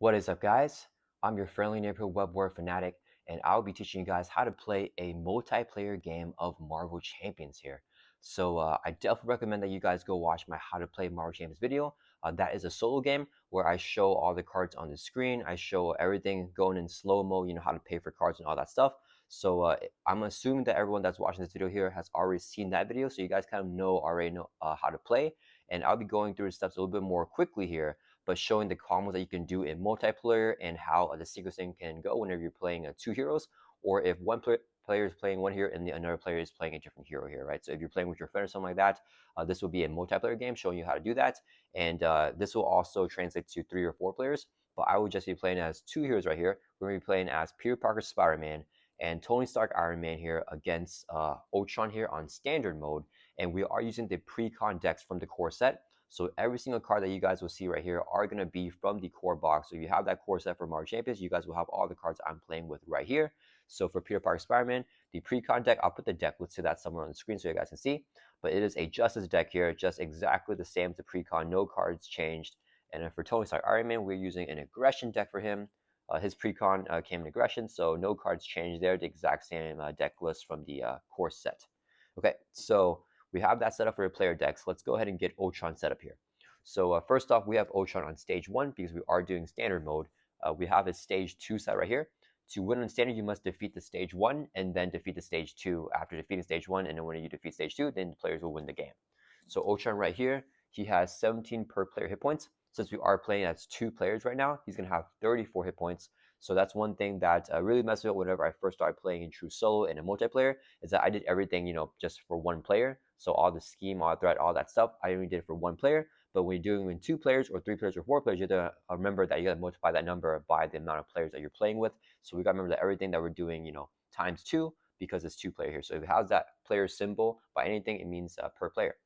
What is up, guys? I'm your friendly neighborhood web war fanatic, and I'll be teaching you guys how to play a multiplayer game of Marvel Champions here. I definitely recommend that you guys go watch my How to Play Marvel Champions video. That is a solo game where I show all the cards on the screen. I show everything going in slow-mo, how to pay for cards and all that stuff. I'm assuming that everyone that's watching this video here has already seen that video, so you guys kind of already know how to play. And I'll be going through the steps a little bit more quickly here, but showing the combos that you can do in multiplayer and how the sequencing can go whenever you're playing two heroes, or if one player is playing one hero and another player is playing a different hero here, right? So if you're playing with your friend or something like that, this will be a multiplayer game showing you how to do that. And this will also translate to 3 or 4 players, but I will just be playing as 2 heroes right here. We're going to be playing as Peter Parker Spider-Man and Tony Stark Iron Man here against Ultron here on standard mode. And we are using the pre-con decks from the core set. So every single card that you guys will see right here are going to be from the core box. So if you have that core set for Marvel Champions, you guys will have all the cards I'm playing with right here. So for Peter Parker Spider-Man, the pre-con deck, I'll put the deck list to that somewhere on the screen so you guys can see. But it is a Justice deck here, just exactly the same as the pre-con, no cards changed. And then for Tony Stark Iron Man, we're using an aggression deck for him. His pre-con came in aggression, so no cards changed there. The exact same deck list from the core set. Okay, so we have that set up for the player decks. Let's go ahead and get Ultron set up here. So first off, we have Ultron on stage 1 because we are doing standard mode. We have his stage 2 set right here. To win on standard, you must defeat the stage 1 and then defeat the stage 2. After defeating stage 1 and then when you defeat stage 2, then the players will win the game. So Ultron right here, he has 17 per player hit points. Since we are playing as 2 players right now, he's going to have 34 hit points. So that's one thing that really messed me up whenever I first started playing in true solo and in multiplayer, is that I did everything, just for one player. So all the scheme, all the threat, all that stuff, I only did it for one player. But when you're doing it in 2 players or 3 players or 4 players, you have to remember that you got to multiply that number by the amount of players that you're playing with. So we got to remember that everything that we're doing, times 2, because it's 2 player here. So if it has that player symbol by anything, it means per player.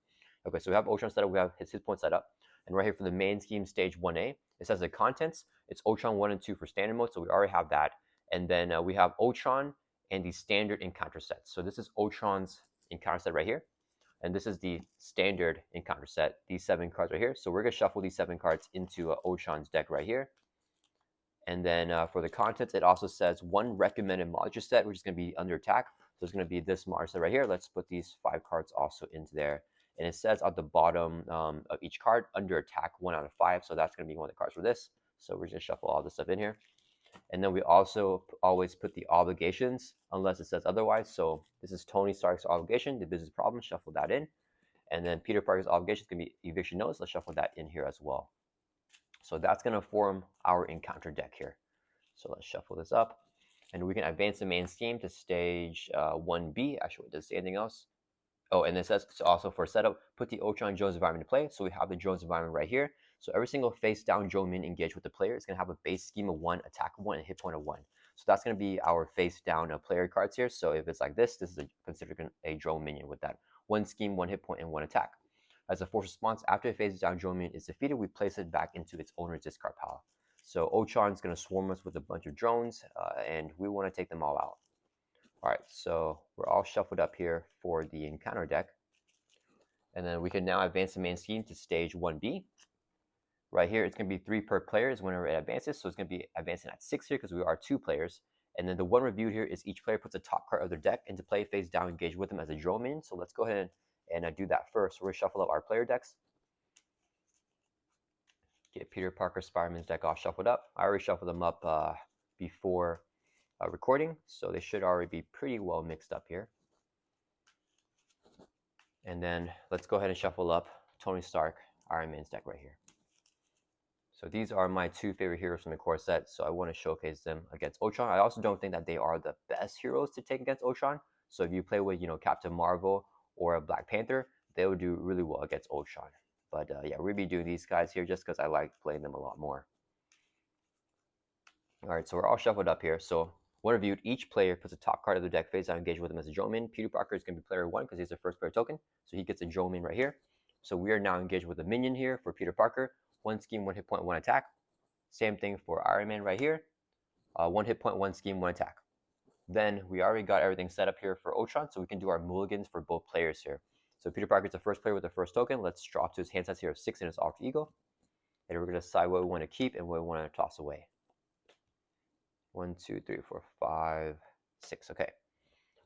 Okay, so we have Ultron set up, we have his hit point set up. And right here for the main scheme, stage 1A, it says the contents. It's Ultron 1 and 2 for standard mode, so we already have that. And then we have Ultron and the standard encounter set. So this is Ultron's encounter set right here. And this is the standard encounter set, these 7 cards right here. So we're going to shuffle these 7 cards into Ultron's deck right here. And then for the contents, it also says 1 recommended monster set, which is going to be under attack. So it's going to be this monster set right here. Let's put these 5 cards also into there. And it says at the bottom of each card, under attack 1 out of 5. So that's going to be one of the cards for this. So we're just going to shuffle all this stuff in here. And then we also always put the obligations, unless it says otherwise. So this is Tony Stark's obligation, the business problem, shuffle that in. And then Peter Parker's obligation is going to be eviction notice. Let's shuffle that in here as well. So that's going to form our encounter deck here. So let's shuffle this up. And we can advance the main scheme to stage 1B. Actually, does it say anything else? Oh, and it says also for setup, put the Ultron Jones environment in play. So we have the Jones environment right here. So every single face down drone min engaged with the player is going to have a base scheme of 1, attack of 1, and hit point of 1. So that's going to be our face down player cards here. So if it's like this, this is considered a drone minion with that 1 scheme, 1 hit point, and 1 attack. As a force response, after a face down drone minion is defeated, we place it back into its owner's discard pile. So Ultron's going to swarm us with a bunch of drones, and we want to take them all out. All right, so we're all shuffled up here for the encounter deck. And then we can now advance the main scheme to stage 1B. Right here, it's going to be 3 per player is whenever it advances. So it's going to be advancing at 6 here because we are 2 players. And then the one reviewed here is each player puts a top card of their deck into play face down, engage with them as a drone minion. So let's go ahead and do that first. So we're going to shuffle up our player decks. Get Peter Parker Spider-Man's deck all shuffled up. I already shuffled them up before recording, so they should already be pretty well mixed up here. And then let's go ahead and shuffle up Tony Stark Iron Man's deck right here. So these are my 2 favorite heroes from the core set, so I want to showcase them against Ultron. I also don't think that they are the best heroes to take against Ultron. So if you play with, Captain Marvel or Black Panther, they will do really well against Ultron. But yeah, we'll be doing these guys here just because I like playing them a lot more. All right, so we're all shuffled up here. So one reviewed, each player puts a top card of their deck face down, engage with them as a drone minion. Peter Parker is going to be player 1 because he's the first player token. So he gets a drone minion right here. So we are now engaged with a minion here for Peter Parker. 1 scheme, 1 hit point, 1 attack. Same thing for Iron Man right here. 1 hit point, 1 scheme, 1 attack. Then we already got everything set up here for Ultron, so we can do our mulligans for both players here. So Peter Parker is the first player with the first token. Let's drop to his hand size here of 6 in his alter ego. and we're going to decide what we want to keep and what we want to toss away. 1, 2, 3, 4, 5, 6. Okay.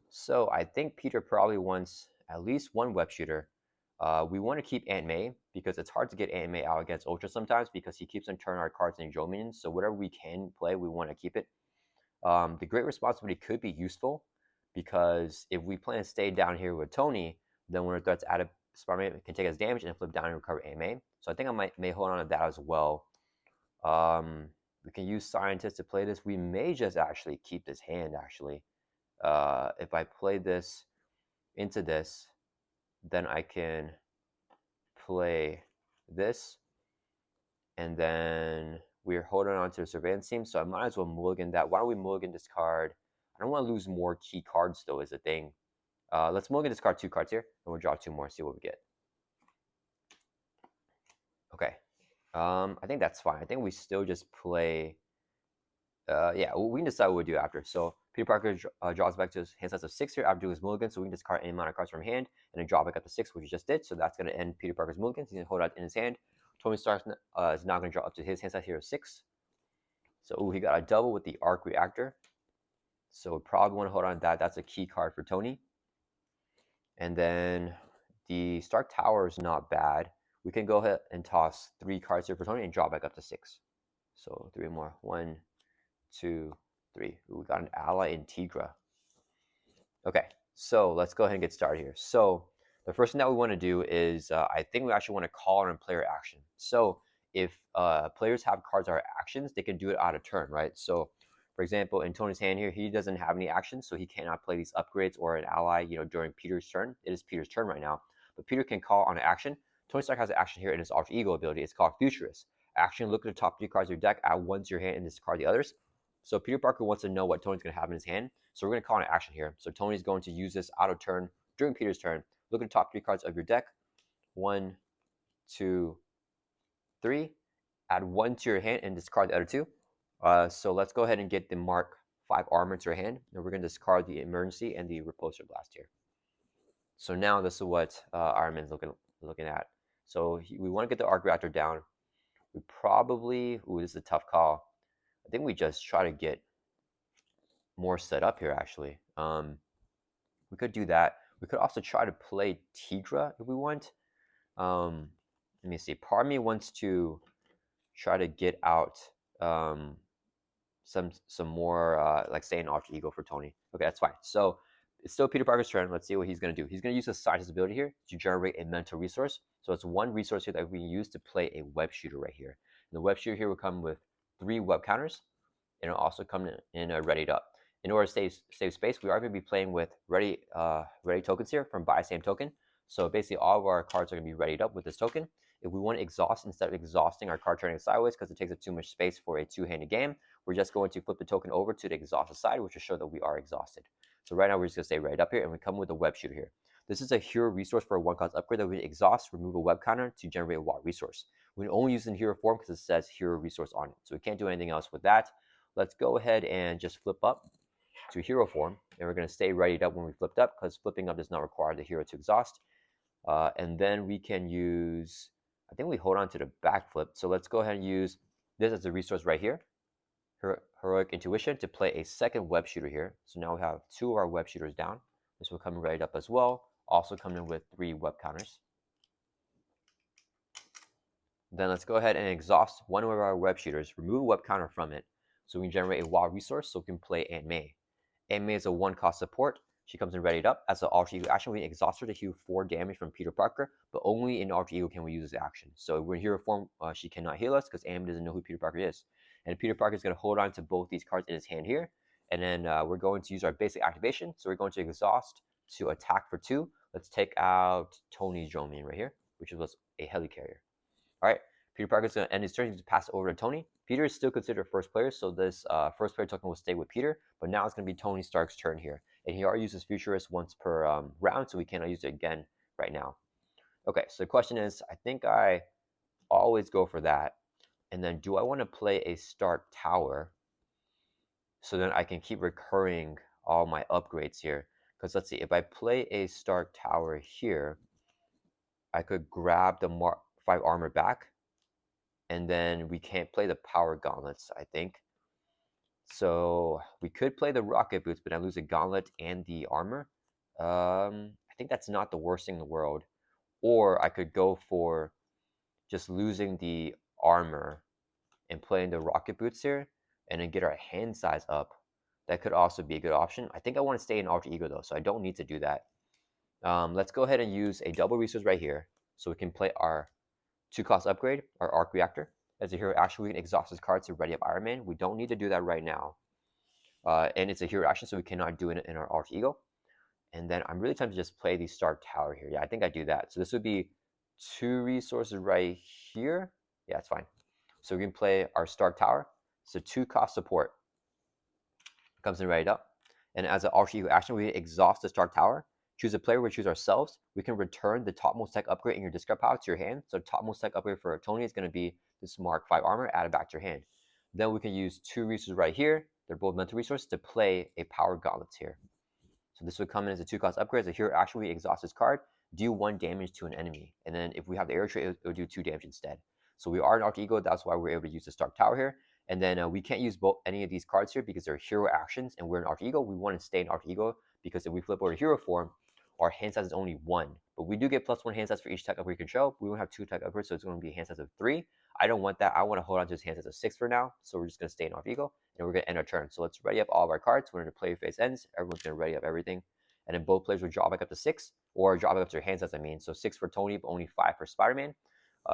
So I think Peter probably wants at least one web shooter. We want to keep Aunt May because it's hard to get Aunt May out against Ultra sometimes because he keeps on turning our cards into Joe minions. So whatever we can play, we want to keep it. The Great Responsibility could be useful because if we plan to stay down here with Tony, then when our threats out of Spider-Man can take us damage and flip down and recover Aunt May. So I think I may hold on to that as well. We can use Scientist to play this. We may just actually keep this hand actually. If I play this into this, then I can play this, and then we're holding on to the surveillance team, so I might as well mulligan that. Why don't we mulligan this card? I don't want to lose more key cards though, is the thing. Let's mulligan this card 2 cards here, and we'll draw 2 more, see what we get. Okay. I think that's fine. I think we still just play. Yeah, we can decide what we do after. So Peter Parker draws back to his hand size of 6 here after doing his mulligan, so we can discard any amount of cards from hand and then draw back up to 6, which we just did. So that's going to end Peter Parker's mulligan. He's going to hold it in his hand. Tony Stark is now going to draw up to his hand size here of 6. So he got a double with the arc reactor. So we probably want to hold on to that. That's a key card for Tony. And then the Stark Tower is not bad. We can go ahead and toss 3 cards here for Tony and draw back up to 6. So 3 more. 1, 2, 3. Ooh, we got an ally in Tigra. Okay, so let's go ahead and get started here. So the first thing that we want to do is I think we actually want to call on player action. So if players have cards that are actions, they can do it out of turn, right? So for example, in Tony's hand here, he doesn't have any actions, so he cannot play these upgrades or an ally, during Peter's turn. It is Peter's turn right now, but Peter can call on an action. Tony Stark has an action here in his alter ego ability. It's called Futurist. Action, look at the top 3 cards of your deck, add 1 to your hand and discard the others. So Peter Parker wants to know what Tony's going to have in his hand. So we're going to call an action here. So Tony's going to use this out of turn during Peter's turn. Look at the top 3 cards of your deck. 1, 2, 3. Add 1 to your hand and discard the other 2. So let's go ahead and get the Mark 5 armor to your hand. And we're going to discard the emergency and the repulsor blast here. So now this is what Iron Man's looking at. So we want to get the arc reactor down. We probably, this is a tough call. I think we just try to get more set up here, actually. We could do that. We could also try to play Tigra if we want. Let me see. Part of me wants to try to get out some more, like say an alter ego for Tony. Okay, that's fine. So it's still Peter Parker's turn. Let's see what he's going to do. He's going to use his scientist ability here to generate a mental resource. So it's 1 resource here that we can use to play a web shooter right here. And the web shooter here will come with 3 web counters, and it'll also come in readied up. In order to save space, we are going to be playing with ready tokens here from buy same token. So basically all of our cards are going to be readied up with this token. If we want to exhaust, instead of exhausting our card turning sideways because it takes up too much space for a 2-handed game, we're just going to flip the token over to the exhausted side, which will show that we are exhausted. So right now we're just going to stay right up here, and we come with a web shooter here. This is a hero resource for a 1-cost upgrade that we exhaust, remove a web counter to generate a WAT resource. We can only use it in hero form because it says hero resource on it. So we can't do anything else with that. Let's go ahead and just flip up to hero form, and we're going to stay readied up when we flipped up because flipping up does not require the hero to exhaust. And then we can use, I think we hold on to the back flip. So let's go ahead and use this as a resource right here, Heroic Intuition, to play a second web shooter here. So now we have 2 of our web shooters down. This will come readied up as well, also coming with 3 web counters. Then let's go ahead and exhaust one of our web shooters, remove a web counter from it, so we can generate a WAT resource so we can play Aunt May. Aunt May is a 1-cost support. She comes in readied up. As an alter ego action, we exhaust her to heal 4 damage from Peter Parker, but only in alter ego can we use this action. So if we're in hero form, she cannot heal us because Aunt May doesn't know who Peter Parker is. And Peter Parker is going to hold on to both these cards in his hand here. And then we're going to use our basic activation. So we're going to exhaust to attack for 2. Let's take out Tony's drone minion right here, which was a helicarrier. All right, Peter Parker is going to end his turn. He's going to pass it over to Tony. Peter is still considered first player, so this first player token will stay with Peter. But now it's going to be Tony Stark's turn here. And he already uses Futurist once per round, so we cannot use it again right now. Okay, so the question is, I think I always go for that. And then do I want to play a Stark Tower so then I can keep recurring all my upgrades here? Because let's see, if I play a Stark Tower here, I could grab the Mark 5 armor back And then we can't play the power gauntlets, I think. So we could play the rocket boots, but I lose the gauntlet and the armor. I think that's not the worst thing in the world. Or I could go for just losing the armor and playing the rocket boots here, and then get our hand size up. That could also be a good option. I think I want to stay in alter ego though, so I don't need to do that. Let's go ahead and use a double resource right here, so we can play our 2-cost upgrade, our arc reactor. As a hero action, we can exhaust his card to ready up Iron Man. We don't need to do that right now. And it's a hero action, so we cannot do it in our alter ego. And then I'm really tempted to just play the Star Tower here. Yeah, I think I do that. So this would be 2 resources right here. Yeah, it's fine. So we can play our Star Tower. So 2-cost support comes in right up. And as an alter ego action, we exhaust the Star Tower. Choose a player, we choose ourselves. We can return the topmost tech upgrade in your discard pile to your hand. So topmost tech upgrade for Tony is going to be this Mark 5 armor, add it back to your hand. Then we can use 2 resources right here. They're both mental resources to play a power gauntlets here. So this would come in as a 2-cost upgrade. As a hero action, we exhaust this card, do 1 damage to an enemy. And then if we have the air trait, it would do 2 damage instead. So we are an alter ego. That's why we're able to use the Stark Tower here. And then we can't use any of these cards here because they're hero actions, and we're an alter ego. We want to stay in alter ego because if we flip over to hero form, our hand size is only 1. But we do get +1 hand size for each tech upgrade we control. We won't have 2 tech upgrades, so it's going to be a hand size of 3. I don't want that. I want to hold on to this hand size of 6 for now. So we're just going to stay in alter ego, and we're going to end our turn. So let's ready up all of our cards. When the player phase ends, everyone's going to ready up everything. And then both players will draw back up to 6, or draw back up to their hand size, I mean. So 6 for Tony, but only 5 for Spider-Man,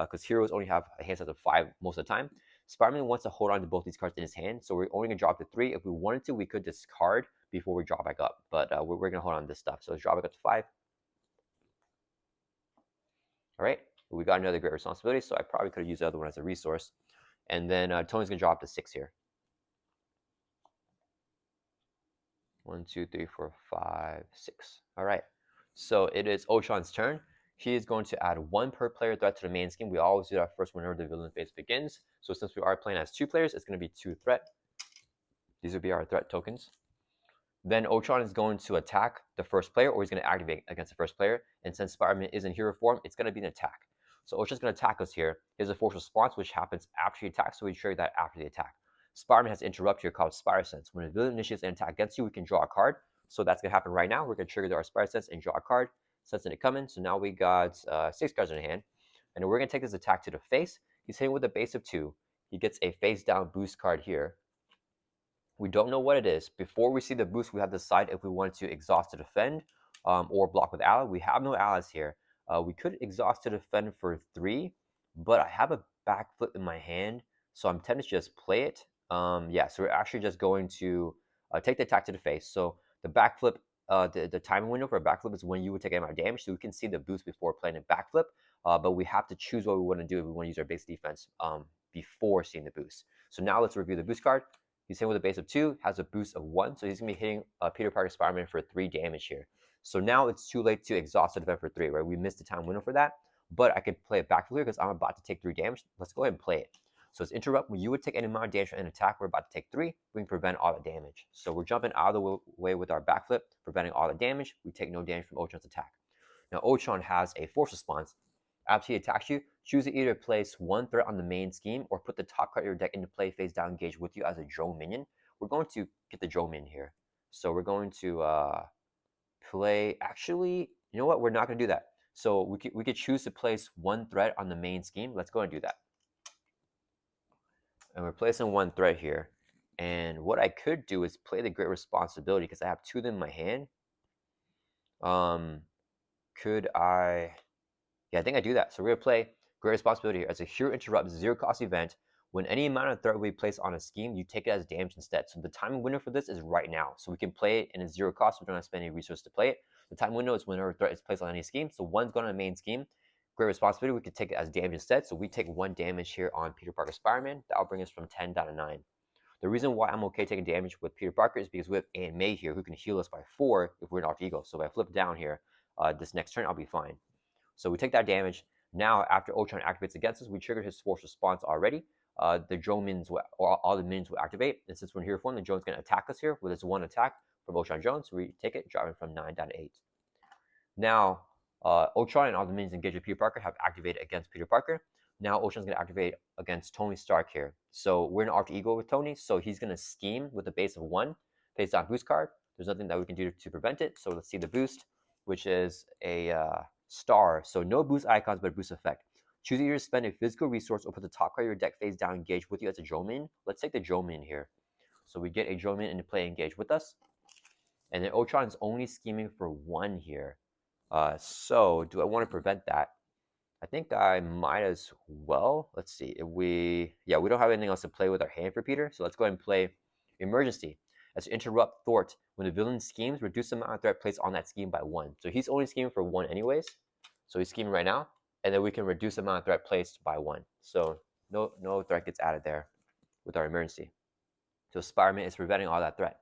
because heroes only have a hand size of 5 most of the time. Spider-Man wants to hold on to both these cards in his hand, so we're only going to drop to 3. If we wanted to, we could discard before we draw back up, but we're going to hold on to this stuff. So let's draw back up to 5. All right, we got another great responsibility, so I probably could have used the other one as a resource. And then Tony's going to drop to 6 here. 1, 2, 3, 4, 5, 6. All right, so it is Ultron's turn. He is going to add 1 per player threat to the main scheme. We always do that first whenever the villain phase begins. So since we are playing as 2 players, it's going to be 2 threat. These would be our threat tokens. Then Ultron is going to attack the first player, or he's going to activate against the first player. And since Spider-Man is in hero form, it's going to be an attack. So Ultron's going to attack us here. He has a force response, which happens after he attacks, so we trigger that after the attack. Spider-Man has interrupt here called Spider Sense. When a villain initiates an attack against you, we can draw a card. So that's going to happen right now. We're going to trigger our Spider Sense and draw a card. Sensing it coming. So now we got 6 cards in hand. And we're going to take this attack to the face. He's hitting with a base of 2. He gets a face down boost card here. We don't know what it is. Before we see the boost, we have to decide if we want to exhaust to defend or block with ally. We have no allies here. We could exhaust to defend for 3, but I have a backflip in my hand, so I'm tempted to just play it. Yeah, so we're actually just going to take the attack to the face. So the backflip, the timing window for a backflip is when you would take amount of damage, so we can see the boost before playing a backflip, but we have to choose what we want to do if we want to use our base defense before seeing the boost. So now let's review the boost card. He's hitting with a base of 2, has a boost of 1, so he's going to be hitting Peter Parker Spider-Man for 3 damage here. So now it's too late to exhaust the defense for 3, right? We missed the time window for that, but I could play it back here because I'm about to take 3 damage. Let's go ahead and play it. So it's interrupt. When you would take any amount of damage from an attack, we're about to take 3. We can prevent all the damage. So we're jumping out of the way with our backflip, preventing all the damage. We take no damage from Ultron's attack. Now Ultron has a force response. After he attacks you, choose to either place 1 threat on the main scheme or put the top card of your deck into play face down engaged with you as a drone minion. We're going to get the drone minion here. So we're going to play, actually, you know what? We're not going to do that. So we could choose to place 1 threat on the main scheme. Let's go and do that. And we're placing 1 threat here. And what I could do is play the Great Responsibility because I have 2 of them in my hand. Could I... Yeah, I think I do that. So we're going to play Great Responsibility here. As a hero interrupts 0-cost event, when any amount of threat we place on a scheme, you take it as damage instead. So the timing window for this is right now. So we can play it in a 0 cost. We don't have to spend any resources to play it. The time window is whenever threat is placed on any scheme. So 1's going on the main scheme. Great Responsibility, we can take it as damage instead. So we take 1 damage here on Peter Parker Spider-Man. That'll bring us from 10 down to 9. The reason why I'm okay taking damage with Peter Parker is because we have Aunt May here who can heal us by 4 if we're in alter ego. So if I flip down here, this next turn, I'll be fine. So we take that damage. Now, after Ultron activates against us, we triggered his force response already. The drone minions, or all the minions will activate. And since we're in hero form, the drone's going to attack us here with his 1 attack from Ultron Drone. So we take it, dropping from 9 down to 8. Now, Ultron and all the minions engaged with Peter Parker have activated against Peter Parker. Now Ultron's going to activate against Tony Stark here. So we're in alter ego with Tony, so he's going to scheme with a base of 1, face down boost card. There's nothing that we can do to prevent it, so let's see the boost, which is a star. So no boost icons, but a boost effect. Choose either to spend a physical resource or put the top card of your deck face down engaged with you as a Joe minion. Let's take the Joe minion here. So we get a Joe minion into play engaged with us. And then Ultron is only scheming for 1 here. So do I want to prevent that? I think I might as well. Let's see. If we don't have anything else to play with our hand for Peter. So let's go ahead and play Emergency. As to interrupt thwart. When the villain schemes, reduce the amount of threat placed on that scheme by 1. So he's only scheming for 1 anyways. So he's scheming right now. And then we can reduce the amount of threat placed by 1. So no threat gets added there with our Emergency. So Spider-Man is preventing all that threat.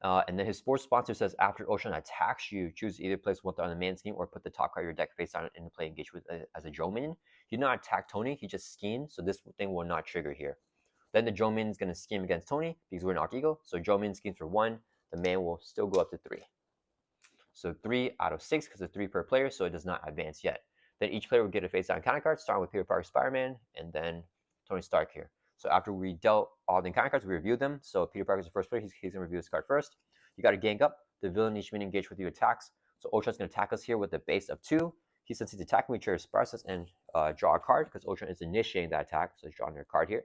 And then his sports sponsor says, after Ultron attacks you, choose either place 1 threat on the main scheme or put the top card of your deck face down and play engage with as a Joe minion. He did not attack Tony, he just schemed, so this thing will not trigger here. Then the Joe minion is going to scheme against Tony because we're in alter ego. So Joe minion schemes for 1, the man will still go up to 3. So 3 out of 6 because it's 3 per player, so it does not advance yet. Then each player will get a face down counter card, starting with Peter Parker, Spider-Man, and then Tony Stark here. So after we dealt all the encounter cards, we reviewed them. So Peter Parker's the first player. He's going to review this card first. You got to gang up. The villain each minion engaged with you attacks. So Ultron's going to attack us here with a base of 2. Since he's attacking, we trigger his process and draw a card because Ultron is initiating that attack. So he's drawing your card here.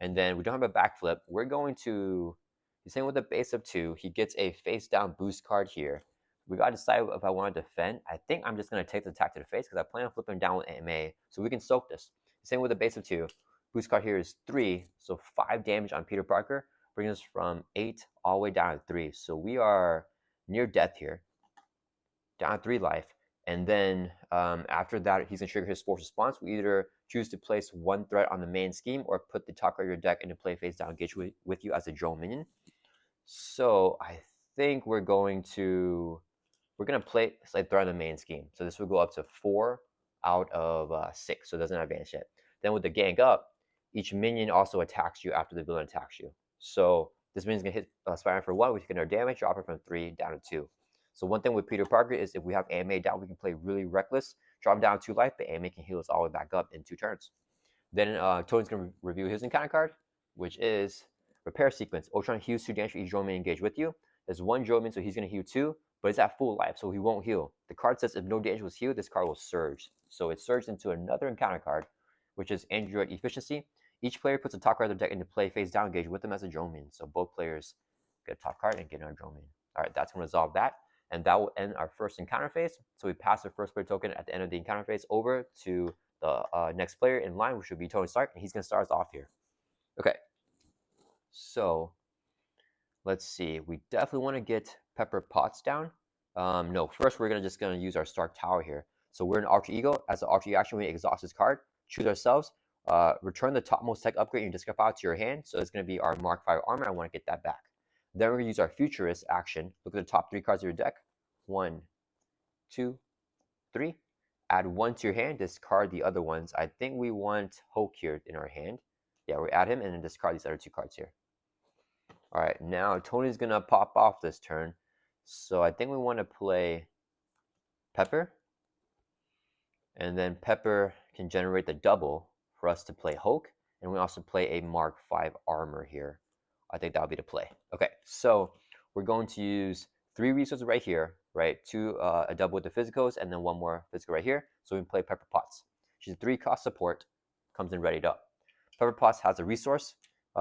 And then we don't have a backflip. We're going to, he's saying with a base of 2, he gets a face down boost card here. We got to decide if I want to defend. I think I'm just going to take the attack to the face because I plan on flipping down with AMA. So we can soak this. He's saying with a base of 2. Boost card here is 3, so 5 damage on Peter Parker, bringing us from 8 all the way down to 3. So we are near death here, down to 3 life. And then after that, he's going to trigger his force response. We either choose to place 1 threat on the main scheme or put the top card of your deck into play face down, engage with you as a Joe minion. So I think we're going to play threat on the main scheme. So this will go up to 4 out of 6, so it doesn't advance yet. Then with the gang up, each minion also attacks you after the villain attacks you. So this minion's going to hit Spider-Man for 1, we can our damage, drop it from 3 down to 2. So one thing with Peter Parker is if we have AMA down, we can play really reckless, drop him down 2 life, but AMA can heal us all the way back up in 2 turns. Then Tony's going to review his encounter card, which is Repair Sequence. Ultron heals 2 damage for each Joe minion engaged with you. There's 1 Joe minion, so he's going to heal 2, but it's at full life, so he won't heal. The card says if no damage was healed, this card will surge. So it surged into another encounter card, which is Android Efficiency. Each player puts a top card of their deck into play face down, engage with them as a Joe minion. So both players get a top card and get another Joe minion. All right, that's going to resolve that. And that will end our first encounter phase. So we pass the first player token at the end of the encounter phase over to the next player in line, which would be Tony Stark, and he's going to start us off here. Okay, so let's see. We definitely want to get Pepper Potts down. No, first we're just going to use our Stark Tower here. So we're in Alter Ego. As an Alter Ego action, we exhaust this card, choose ourselves, return the topmost tech upgrade in your discard pile to your hand. So it's going to be our Mark 5 armor. I want to get that back. Then we're going to use our Futurist action. Look at the top 3 cards of your deck. 1, 2, 3. Add 1 to your hand. Discard the other ones. I think we want Hulk here in our hand. Yeah, we add him and then discard these other 2 cards here. All right, now Tony's going to pop off this turn. So I think we want to play Pepper. And then Pepper can generate the double for us to play Hulk. And we also play a Mark 5 armor here. I think that would be the play. Okay, so we're going to use 3 resources right here, right? 2, a double with the physicals, and then 1 more physical right here. So we can play Pepper Potts. She's a 3-cost support, comes in readied up. Pepper Potts has a resource,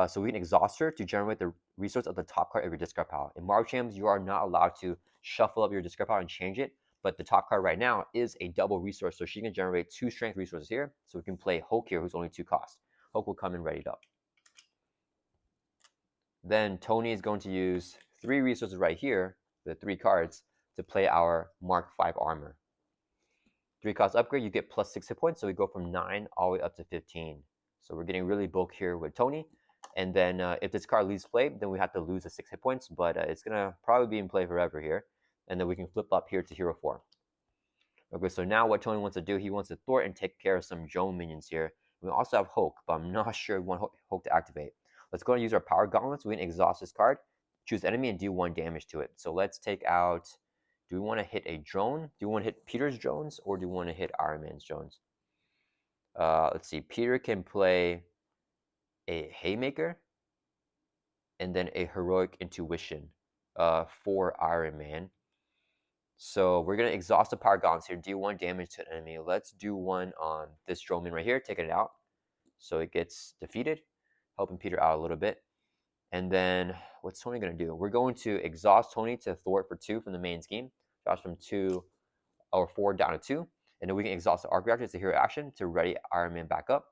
so we can exhaust her to generate the resource of the top card of your discard pile. In Marvel Champs, you are not allowed to shuffle up your discard pile and change it, but the top card right now is a double resource, so she can generate 2 strength resources here. So we can play Hulk here, who's only 2 cost. Hulk will come in readied up. Then Tony is going to use 3 resources right here, the 3 cards, to play our Mark 5 armor. 3 cost upgrade, you get plus 6 hit points, so we go from 9 all the way up to 15. So we're getting really bulk here with Tony. And then if this card leaves play, then we have to lose the 6 hit points, but it's going to probably be in play forever here. And then we can flip up here to hero form. Okay, so now what Tony wants to do, he wants to thwart and take care of some Joe minions here. We also have Hulk, but I'm not sure we want Hulk to activate. Let's go and use our power gauntlets. We can exhaust this card, choose enemy, and do 1 damage to it. So let's take out, do we want to hit a drone? Do we want to hit Peter's drones, or do we want to hit Iron Man's drones? Let's see. Peter can play a Haymaker and then a Heroic Intuition for Iron Man. So we're going to exhaust the power gauntlets here, do 1 damage to an enemy. Let's do one on this Drillman right here, taking it out. So it gets defeated, helping Peter out a little bit. And then what's Tony going to do? We're going to exhaust Tony to thwart for 2 from the main scheme. Drops from 2 or 4 down to 2. And then we can exhaust the arc reactor as a hero action to ready Iron Man back up.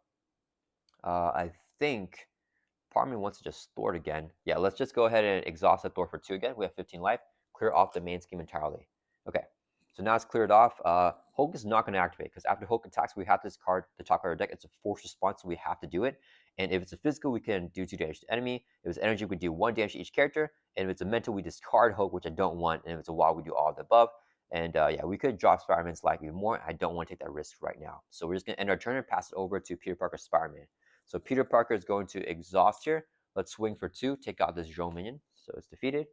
I think part of me wants to just thwart again. Yeah, let's just go ahead and exhaust the thwart for 2 again. We have 15 life. Clear off the main scheme entirely. Okay, so now it's cleared off. Hulk is not going to activate because after Hulk attacks, we have this card, the top card of our deck. It's a force response, so we have to do it. And if it's a physical, we can do 2 damage to the enemy. If it's energy, we do 1 damage to each character. And if it's a mental, we discard Hulk, which I don't want. And if it's a wild, we do all of the above. And yeah, we could drop Spider-Man slightly more. I don't want to take that risk right now. So we're just going to end our turn and pass it over to Peter Parker Spider-Man. So Peter Parker is going to exhaust here. Let's swing for 2, take out this drone minion. So it's defeated.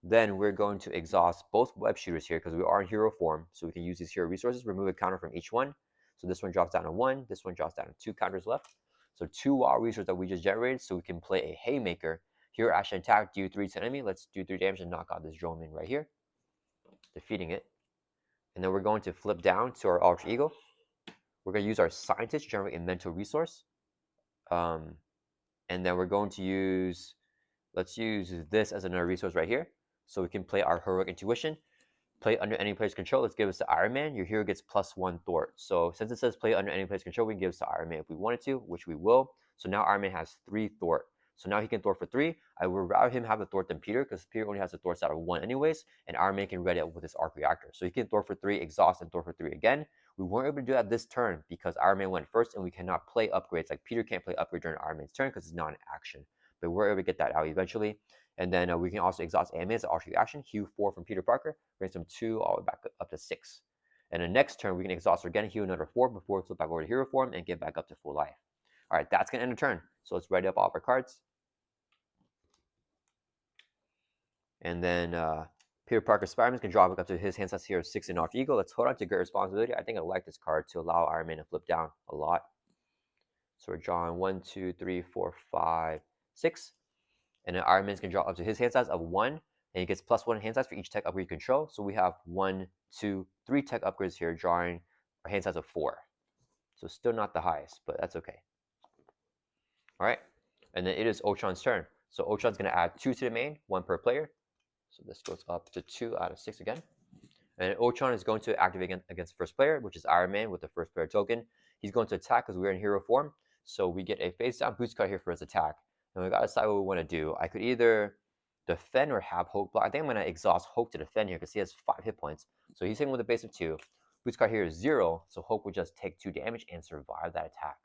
Then we're going to exhaust both web shooters here because we are in hero form. So we can use these hero resources, remove a counter from each one. So this one drops down to 1, this one drops down to 2 counters left. So 2 wild resources that we just generated, so we can play a Haymaker. Hero action attack, do 3 to enemy. Let's do 3 damage and knock out this drone minion right here, defeating it. And then we're going to flip down to our Alter Ego. We're going to use our Scientist to generate a mental resource. And then we're going to use, let's use this as another resource right here. So we can play our Heroic Intuition. Play under any player's control. Let's give us to Iron Man. Your hero gets +1 thwart. So since it says play under any player's control, we can give us to Iron Man if we wanted to, which we will. So now Iron Man has 3 thwart. So now he can thwart for 3. I would rather him have the thwart than Peter because Peter only has the thwarts out of 1 anyways, and Iron Man can ready up with his arc reactor. So he can thwart for 3, exhaust, and thwart for 3 again. We weren't able to do that this turn because Iron Man went first, and we cannot play upgrades. Like Peter can't play upgrade during Iron Man's turn because it's not an action. But we're able to get that out eventually. And then we can also exhaust Ant-Man as an archery action. Heal 4 from Peter Parker, brings him 2 all the way back up to 6. And the next turn, we can exhaust her again, heal another 4 before we flip back over to hero form and get back up to full life. All right, that's going to end the turn. So let's ready up all of our cards. And then Peter Parker Spider-Man can draw back up to his hand size here of 6 in Alter Ego. Let's hold on to Great Responsibility. I think I like this card to allow Iron Man to flip down a lot. So we're drawing 1, 2, 3, 4, 5, 6. And then Iron Man's can draw up to his hand size of 1, and he gets +1 hand size for each tech upgrade you control. So we have 1, 2, 3 tech upgrades here, drawing our hand size of 4. So still not the highest, but that's okay. All right, and then it is Ultron's turn. So Ultron's going to add 2 to the main, 1 per player. So this goes up to 2 out of 6 again. And Ultron is going to activate against first player, which is Iron Man with the first player token. He's going to attack because we're in hero form. So we get a face down boost card here for his attack. And we got to decide what we want to do. I could either defend or have Hulk block. I think I'm going to exhaust Hulk to defend here because he has 5 hit points. So he's hitting with a base of 2. Boost card here is 0. So Hulk would just take 2 damage and survive that attack.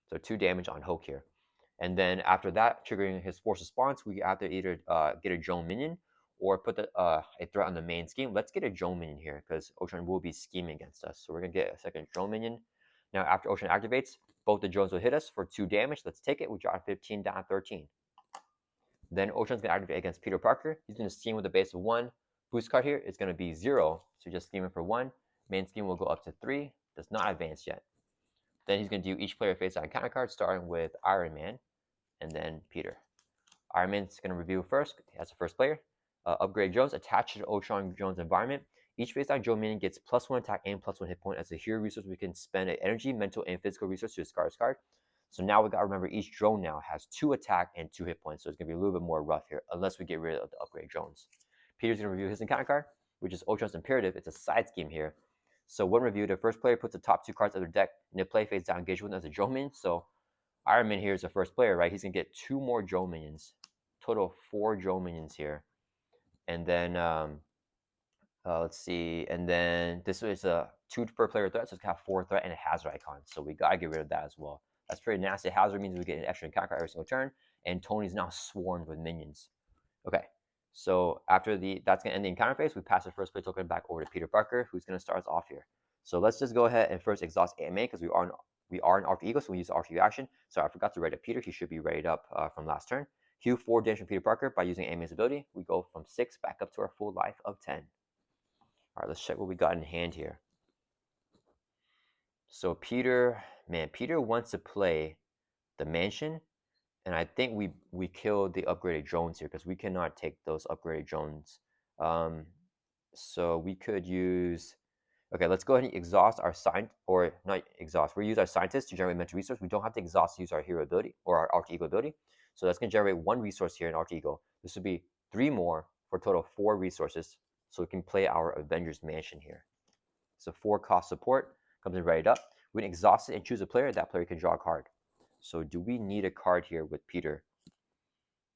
So 2 damage on Hulk here. And then after that, triggering his force response, we have to either get a drone minion or put a threat on the main scheme. Let's get a drone minion here because Ultron will be scheming against us. So we're going to get a second drone minion. Now after Ultron activates, both the drones will hit us for 2 damage. Let's take it. We drop 15 down 13. Then Ultron's going to activate against Peter Parker. He's going to scheme with a base of 1. Boost card here is going to be 0. So just scheming for 1. Main scheme will go up to 3. Does not advance yet. Then he's going to do each player face down counter card, starting with Iron Man and then Peter. Iron Man's going to review first as a first player. Upgrade drones attached to the Ultron drone's environment. Each face down drone minion gets +1 attack and +1 hit point. As a hero resource, we can spend an energy, mental, and physical resource to discard this card. So now we got to remember each drone now has 2 attack and 2 hit points. So it's going to be a little bit more rough here, unless we get rid of the upgrade drones. Peter's going to review his encounter card, which is Ultron's Imperative. It's a side scheme here. So when reviewed, the first player puts the top 2 cards of their deck in the play face down, engage with them as a drone minion. So Iron Man here is the first player, right? He's going to get 2 more drone minions. Total of 4 drone minions here. And then, let's see. And then this is a 2 per player threat. So it's going to have 4 threat and a hazard icon. So we got to get rid of that as well. That's pretty nasty. Hazard means we get an extra encounter card every single turn. And Tony's now swarmed with minions. Okay. So after that's going to end the encounter phase, we pass the first player token back over to Peter Parker, who's going to start us off here. So let's just go ahead and first exhaust Ant-Man because we are in Alter Ego, so we use Alter Ego action. So I forgot to ready up Peter. He should be readied up from last turn. Heal 4 damage from Peter Parker by using Ant-Man's ability. We go from 6 back up to our full life of 10. All right, let's check what we got in hand here. So Peter, man, Peter wants to play the mansion, and I think we killed the upgraded drones here because we cannot take those upgraded drones. Um, so we could use. Okay, let's go ahead and exhaust our or not exhaust. We use our scientists to generate mental resource. We don't have to exhaust to use our hero ability or our alter ego ability. So that's gonna generate one resource here in alter ego. This would be 3 more for a total of 4 resources. So we can play our Avengers Mansion here. So 4 cost support comes in right up. We can exhaust it and choose a player. That player can draw a card. So do we need a card here with Peter?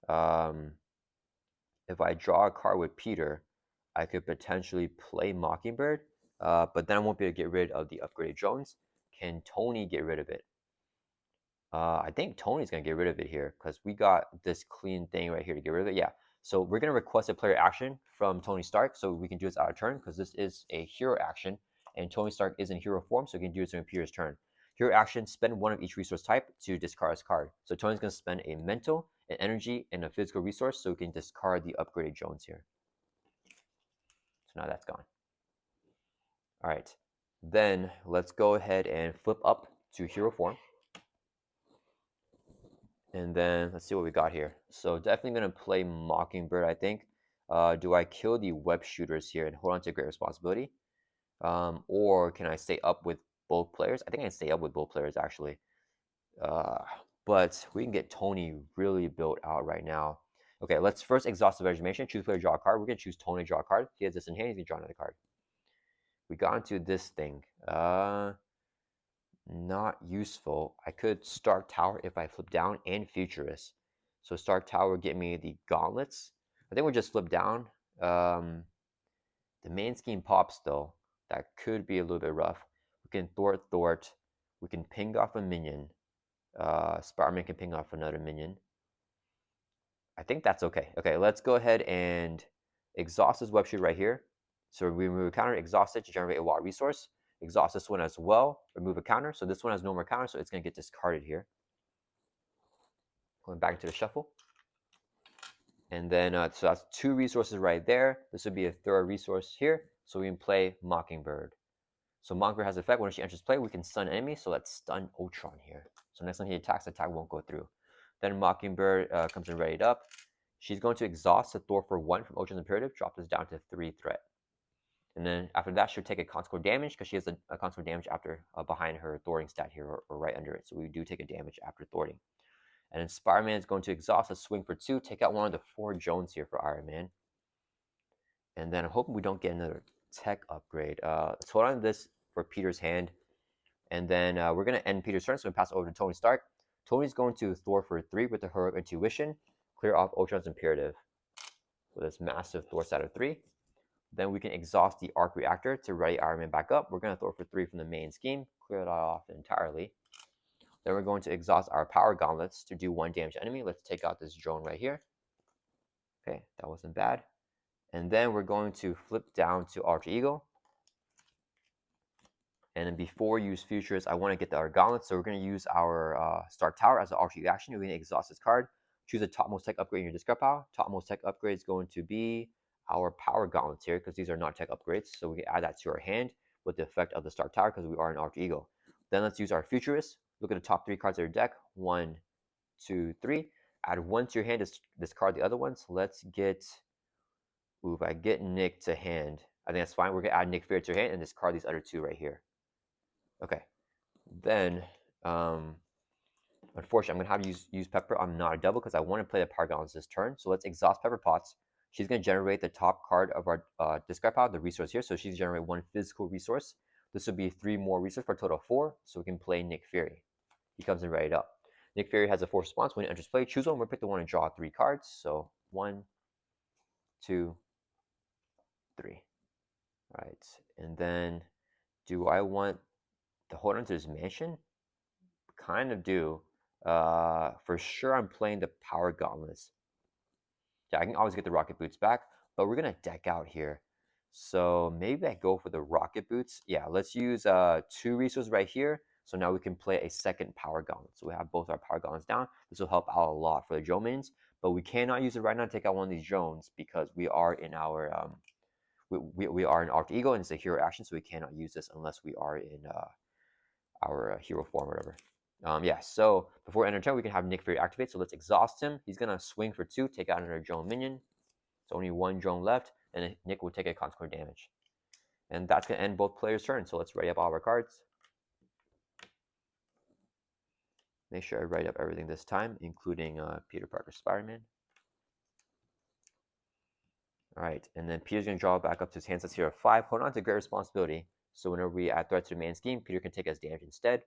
If I draw a card with Peter, I could potentially play Mockingbird, but then I won't be able to get rid of the upgraded drones. Can Tony get rid of it? I think Tony's going to get rid of it here because we got this clean thing right here to get rid of it. Yeah. So we're going to request a player action from Tony Stark so we can do this out of turn because this is a hero action and Tony Stark is in hero form, so we can do this in Peter's turn. Hero action, spend 1 of each resource type to discard his card. So Tony's going to spend a mental, an energy, and a physical resource so we can discard the upgraded drones here. So now that's gone. All right. Then let's go ahead and flip up to hero form. And then let's see what we got here. So definitely going to play Mockingbird, I think. Do I kill the web shooters here and hold on to great responsibility? Or can I stay up with both players? I think I can stay up with both players, actually. But we can get Tony really built out right now. Okay, let's first exhaust the vegetation. Choose player, draw a card. We're going to choose Tony, draw a card. He has this in hand. He's going to draw another card. We got into this thing. Not useful. I could Stark Tower if I flip down and Futurist. So Stark Tower get me the gauntlets. I think we'll just flip down. The main scheme pops though. That could be a little bit rough. We can thwart. We can ping off a minion. Spider-Man can ping off another minion. I think that's okay. Okay, let's go ahead and exhaust this web shoot right here. So we remove a counter, exhaust it to generate a wild resource. Exhaust this one as well, remove a counter. So this one has no more counter, so it's going to get discarded here. Going back into the shuffle. And then, so that's 2 resources right there. This would be a 3rd resource here. So we can play Mockingbird. So Mockingbird has effect when she enters play. We can stun enemy. So let's stun Ultron here. So next time he attacks, the attack won't go through. Then Mockingbird comes in ready up. She's going to exhaust the Thor for 1 from Ultron's Imperative. Drop this down to 3 threat. And then after that, she'll take a consequent damage because she has a consequent damage after behind her thwarting stat here or right under it. So we do take a damage after thwarting. And then Spider-Man is going to exhaust a swing for 2, take out one of the 4 Jones here for Iron Man. And then I'm hoping we don't get another tech upgrade. Let's hold on to this for Peter's hand. And then we're going to end Peter's turn, so we pass it over to Tony Stark. Tony's going to Thor for 3 with the Heroic Intuition, clear off Ultron's Imperative with this massive Thor stat of 3. Then we can exhaust the arc reactor to ready Iron Man back up. We're going to Thor for 3 from the main scheme, clear it off entirely. Then we're going to exhaust our power gauntlets to do 1 damage to enemy. Let's take out this drone right here. Okay, that wasn't bad. And then we're going to flip down to Alter Ego. And then before we use Futurist, I want to get our gauntlets. So we're going to use our Stark Tower as an Alter Ego action. We're going to exhaust this card. Choose a topmost tech upgrade in your discard pile. Topmost tech upgrade is going to be our power gauntlets here because these are not tech upgrades. So we can add that to our hand with the effect of the Stark Tower because we are an Alter Ego. Then let's use our Futurist. Look at the top 3 cards of your deck. 1, 2, 3. Add 1 to your hand, discard the other ones. Let's get, if I get Nick to hand, I think that's fine. We're going to add Nick Fury to your hand and discard these other 2 right here. Okay. Then, unfortunately, I'm going to have to use Pepper. I'm not a double because I want to play the Power Gauntlets this turn. So let's exhaust Pepper Potts. She's going to generate the top card of our discard pile, the resource here. So she's generate 1 physical resource. This would be 3 more resources for a total of 4. So we can play Nick Fury. He comes in ready up. Nick Fury has a 4 response. When he enters play, choose one. We'll pick the one and draw 3 cards. So 1, 2, 3. All right. And then do I want to hold on to this mansion? Kind of do. For sure, I'm playing the Power Gauntlets. Yeah, I can always get the Rocket Boots back, but we're going to deck out here. So maybe I go for the Rocket Boots. Yeah, let's use 2 resources right here. So now we can play a second Power Gauntlet. So we have both our Power Gauntlets down. This will help out a lot for the drone minions, but we cannot use it right now to take out one of these drones because we are in our we are in Alter Ego and it's a hero action, so we cannot use this unless we are in our hero form, whatever. Yeah, so before end of turn, we can have Nick Fury activate. So let's exhaust him. He's gonna swing for 2, take out another drone minion. So only 1 drone left, and Nick will take a consequent damage. And that's gonna end both players' turns. So let's ready up all our cards. Make sure I write up everything this time, including Peter Parker Spider-Man. All right, and then Peter's gonna draw back up to his hand sets here of 5. Hold on to great responsibility. So whenever we add threat to the main scheme, Peter can take as damage instead.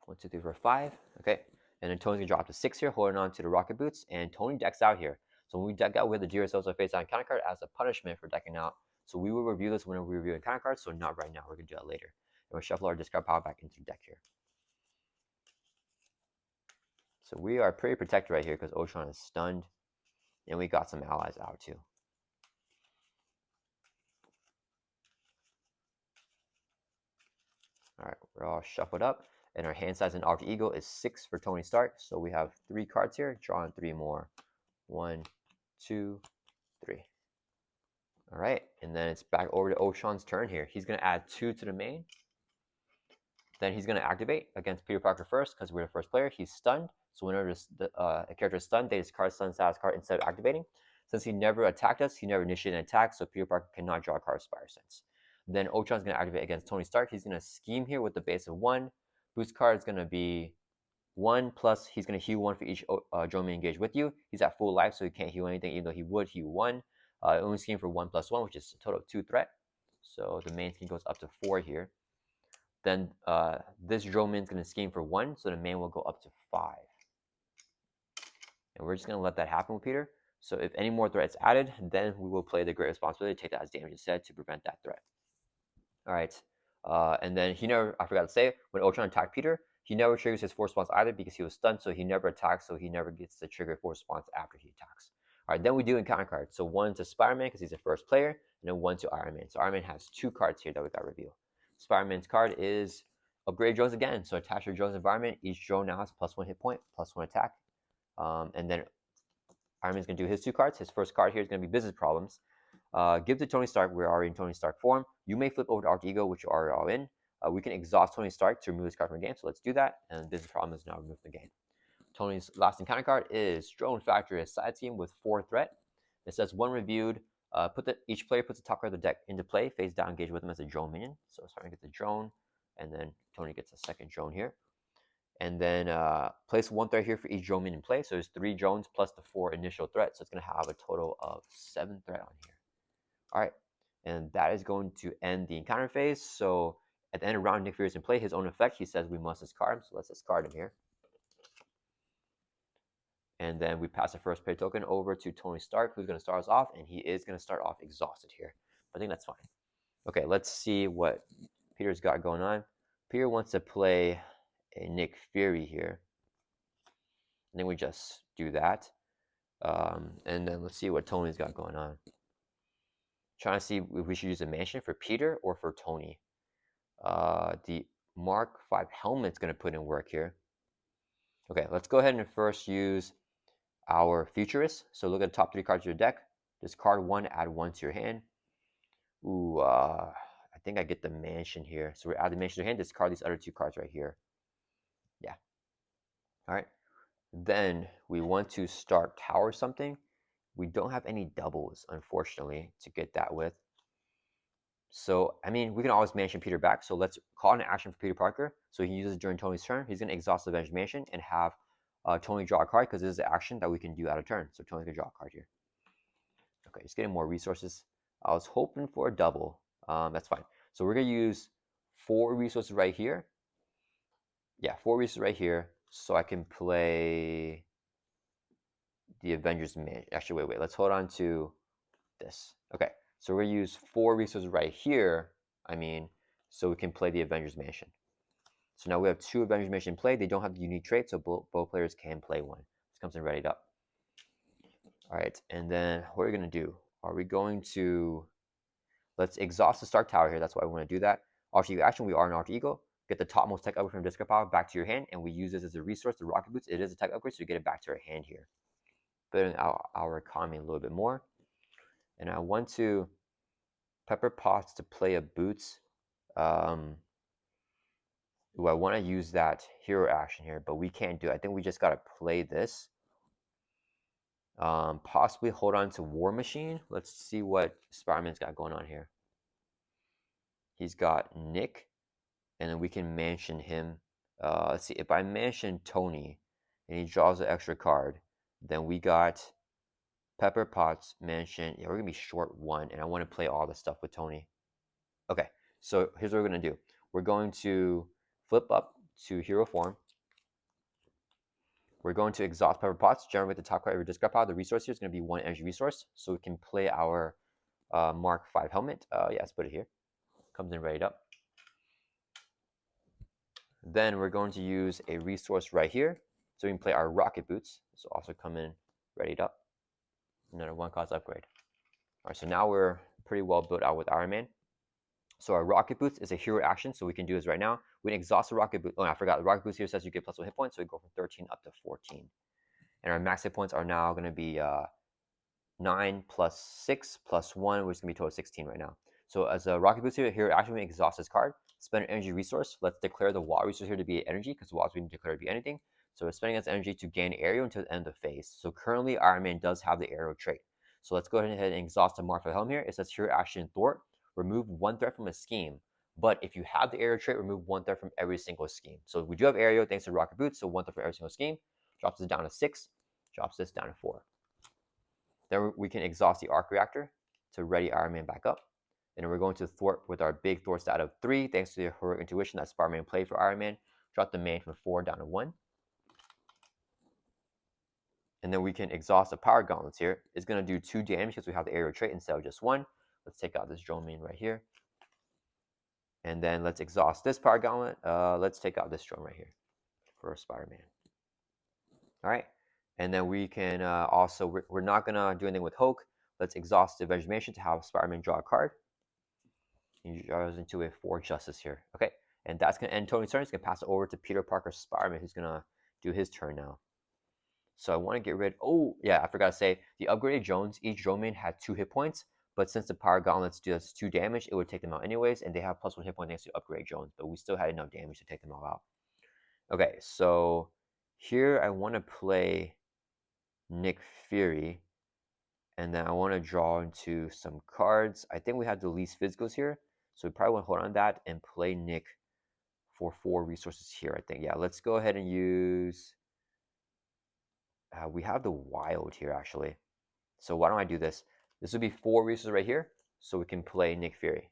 1, 2, 3, 4, 5. Okay, and then Tony's gonna drop to 6 here, holding on to the rocket boots, and Tony decks out here. So when we deck out, we have the Dear Souls face down counter card as a punishment for decking out. So we will review this whenever we review a counter card, so not right now. We're gonna do that later. And we'll shuffle our discard pile back into the deck here. So we are pretty protected right here because Ultron is stunned, and we got some allies out too. All right, we're all shuffled up, and our hand size in Alter Ego is 6 for Tony Stark. So we have 3 cards here, drawing 3 more. 1, 2, 3. All right, and then it's back over to Ultron's turn here. He's gonna add 2 to the main. Then he's gonna activate against Peter Parker first because we're the first player. He's stunned, so whenever a character is stunned, they discard stun status card instead of activating. Since he never attacked us, he never initiated an attack, so Peter Parker cannot draw a card of Spire Sense. Then Ultron's gonna activate against Tony Stark. He's gonna scheme here with the base of 1. Boost card is gonna be 1 plus he's gonna heal 1 for each drone engaged with you. He's at full life, so he can't heal anything, even though he would heal 1. Only scheme for 1 plus 1, which is a total of 2 threat. So the main scheme goes up to 4 here. Then this drone is gonna scheme for 1, so the main will go up to 5. And we're just gonna let that happen with Peter. So if any more threats added, then we will play the Great Responsibility, take that as damage instead to prevent that threat. All right, and then I forgot to say, when Ultron attacked Peter, he never triggers his force response either because he was stunned, so he never attacks, so he never gets to trigger force response after he attacks. All right, then we do encounter cards. So 1 to Spider-Man because he's the first player, and then 1 to Iron Man. So Iron Man has 2 cards here that we got to reveal. Spider-Man's card is upgrade drones again. So attach your drones environment. Each drone now has +1 hit point, +1 attack. And then Iron Man's going to do his 2 cards. His first card here is going to be business problems. Give to Tony Stark. We're already in Tony Stark form. You may flip over to Alter Ego, which you are all in. We can exhaust Tony Stark to remove this card from the game. So let's do that. And business problem is now removed from the game. Tony's last encounter card is Drone Factory, a side scheme with 4 threat. It says 1 reviewed. Each player puts the top card of the deck into play, face down, engage with them as a drone minion. So starting to get the drone, and then Tony gets a second drone here. And then place 1 threat here for each drone minion play. So there's 3 drones plus the 4 initial threats. So it's going to have a total of 7 threat on here. All right, and that is going to end the encounter phase. So at the end of round, Nick Fury is in play. His own effect, he says we must discard him. So let's discard him here. And then we pass the first play token over to Tony Stark, who's going to start us off, and he is going to start off exhausted here. I think that's fine. Okay, let's see what Peter's got going on. Peter wants to play a Nick Fury here. And then we just do that. And then let's see what Tony's got going on. Trying to see if we should use a mansion for Peter or for Tony. The Mark 5 helmet's going to put in work here. Okay, let's go ahead and first use our Futurist. So look at the top 3 cards of your deck. Discard 1, add 1 to your hand. Ooh, I think I get the mansion here. So we add the mansion to your hand, discard these other 2 cards right here. Yeah. All right. Then we want to start tower something. We don't have any doubles, unfortunately, to get that with. So, I mean, we can always mansion Peter back. So let's call an action for Peter Parker. So he uses it during Tony's turn. He's going to exhaust the Avenged Mansion and have Tony draw a card because this is an action that we can do out of turn. So Tony's going to draw a card here. Okay, just getting more resources. I was hoping for a double. That's fine. So we're going to use 4 resources right here. Yeah, 4 resources right here. So I can play the Avengers Mansion. Actually, wait. Let's hold on to this. Okay. So we're going to use 4 resources right here, so we can play the Avengers Mansion. So now we have 2 Avengers Mansion in play. They don't have the unique trait, so both players can play one. This comes in readied up. All right, and then what are we going to do? Are we going to... Let's exhaust the Stark Tower here. That's why we want to do that. Alter Ego action, we are an Alter Ego. Get the topmost tech upgrade from discard pile back to your hand, and we use this as a resource, the Rocket Boots. It is a tech upgrade, so we get it back to our hand here. Put in our economy a little bit more. And I want to Pepper Potts to play a Boots. Ooh, I want to use that hero action here, but we can't do it. I think we just got to play this. Possibly hold on to War Machine. Let's see what Spider-Man's got going on here. He's got Nick, and then we can mention him. Let's see, if I mention Tony and he draws an extra card, then we got Pepper Potts mention. Yeah, we're gonna be short one, and I want to play all the stuff with Tony. Okay, so here's what we're gonna do. We're going to flip up to hero form. We're going to exhaust Pepper Potts, generate the top card of your discard pile. The resource here is going to be 1 energy resource, so we can play our Mark 5 helmet. Yeah, let's put it here. Comes in ready up. Then we're going to use a resource right here, so we can play our rocket boots. This will also come in ready up. Another 1 cost upgrade. All right, so now we're pretty well built out with Iron Man. So our rocket boots is a hero action, so we can do this right now. We can exhaust the rocket boot. Oh, I forgot. The rocket boots here says you get +1 hit points, so we go from 13 up to 14. And our max hit points are now going to be 9 plus 6 plus 1, which is going to be total 16 right now. So as a rocket boost here actually we exhaust this card, spend an energy resource. Let's declare the water resource here to be energy, because water we can declare to be anything. So we're spending its energy to gain aerial until the end of the phase. So currently Iron Man does have the aerial trait. So let's go ahead and exhaust the Marfa Helm here. It says hero action thwart, remove 1 threat from a scheme. But if you have the aerial trait, remove 1 threat from every single scheme. So we do have aerial thanks to rocket boots, so 1 threat from every single scheme. Drops this down to 6, drops this down to 4. Then we can exhaust the arc reactor to ready Iron Man back up. And we're going to thwart with our big thwart stat of 3, thanks to the heroic intuition that Spider-Man played for Iron Man. Drop the main from 4 down to 1. And then we can exhaust the power gauntlets here. It's going to do 2 damage because we have the aerial trait instead of just 1. Let's take out this drone main right here. And then let's exhaust this power gauntlet. Let's take out this drone right here for Spider-Man. All right. And then we can also, we're not going to do anything with Hulk. Let's exhaust the Vegetation to have Spider-Man draw a card. He draws into a 4 Justice here. Okay. And that's going to end Tony's turn. He's going to pass it over to Peter Parker Spider-Man, who's going to do his turn now. So I want to get rid. Oh, yeah, I forgot to say the upgraded drones. Each drone main had 2 hit points, but since the power gauntlets does 2 damage, it would take them out anyways, and they have +1 hit point thanks to upgrade drones. But we still had enough damage to take them all out. Okay, so here I want to play Nick Fury, and then I want to draw into some cards. I think we have the least physicals here, so we probably want to hold on that and play Nick for 4 resources here. I think, yeah, let's go ahead and use. We have the wild here actually. So why don't I do this? This would be 4 resources right here, so we can play Nick Fury.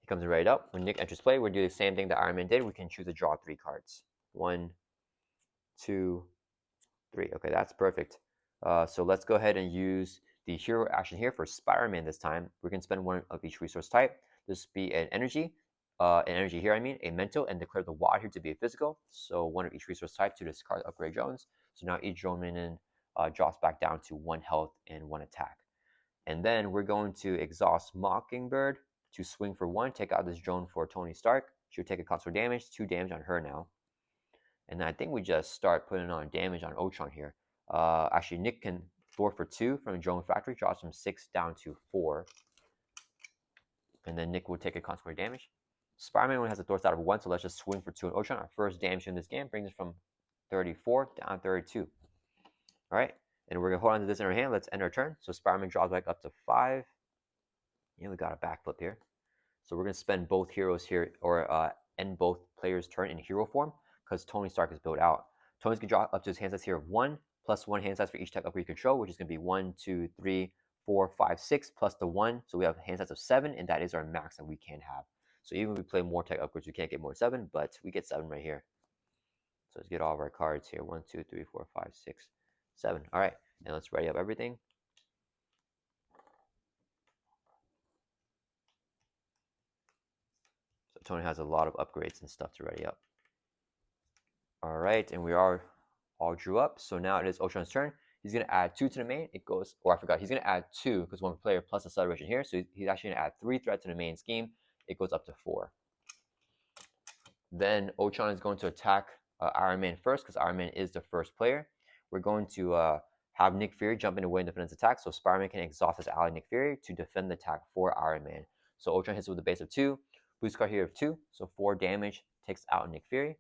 He comes right up. When Nick enters play, we're doing the same thing that Iron Man did. We can choose to draw 3 cards. 1, 2, 3. Okay, that's perfect. So let's go ahead and use the hero action here for Spider-Man this time. We're going to spend 1 of each resource type. This would be an energy here, a mental, and declare the water here to be a physical. So 1 of each resource type to discard upgrade drones. So now each drone minion drops back down to 1 health and 1 attack. And then we're going to exhaust Mockingbird to swing for 1, take out this drone for Tony Stark. She'll take a cost for damage, 2 damage on her now. And then I think we just start putting on damage on Ultron here. Actually, Nick can thwart for 2 from the drone factory, drops from 6 down to 4. And then Nick will take a consequent damage. Spider-Man only has a thwart stat of 1, so let's just swing for 2 on Ultron. Our first damage in this game brings us from 34 down to 32. All right, and we're going to hold on to this in our hand. Let's end our turn. So Spider-Man draws back up to 5. We got a backflip here. So we're going to spend both heroes here, or end both players' turn in hero form, because Tony Stark is built out. Tony's going to draw up to his hand size here of 1, plus 1 hand size for each tech upgrade you control, which is going to be 1, 2, 3, 4, 5, 6, plus the 1. So we have a hand size of 7, and that is our max that we can have. So even if we play more tech upgrades, we can't get more than 7, but we get 7 right here. So let's get all of our cards here. 1, 2, 3, 4, 5, 6, 7. All right, and let's ready up everything. So Tony has a lot of upgrades and stuff to ready up. All right, and we are all drew up. So now it is Ultron's turn. He's going to add 2 to the main. It goes, or I forgot, he's going to add 2 because 1 player plus acceleration here. So he's actually going to add 3 threats to the main scheme. It goes up to 4. Then Ultron is going to attack Iron Man first because Iron Man is the first player. We're going to have Nick Fury jump in away and defend his attack. So Spider-Man can exhaust his ally Nick Fury to defend the attack for Iron Man. So Ultron hits with a base of 2. Boost card here of 2. So 4 damage takes out Nick Fury.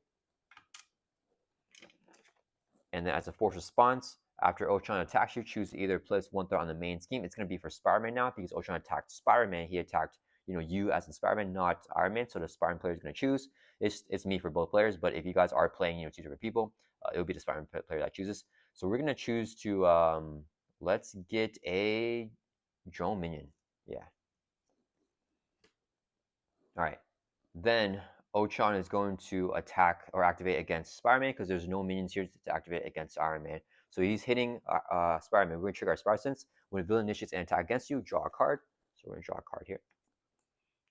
And then as a force response, after Ultron attacks you, choose either place one threat on the main scheme. It's going to be for Spider-Man now because Ultron attacked Spider-Man. He attacked you as the Spider-Man, not Iron Man. So the Spider-Man player is going to choose. It's me for both players, but if you guys are playing two different people, it will be the Spider-Man player that chooses. So we're going to choose to let's get a drone minion. Yeah. All right. Then Ultron is going to attack or activate against Spider-Man because there's no minions here to activate against Iron Man. So he's hitting Spider-Man. We're going to trigger our Spider Sense. When a villain initiates an attack against you, draw a card. So we're going to draw a card here.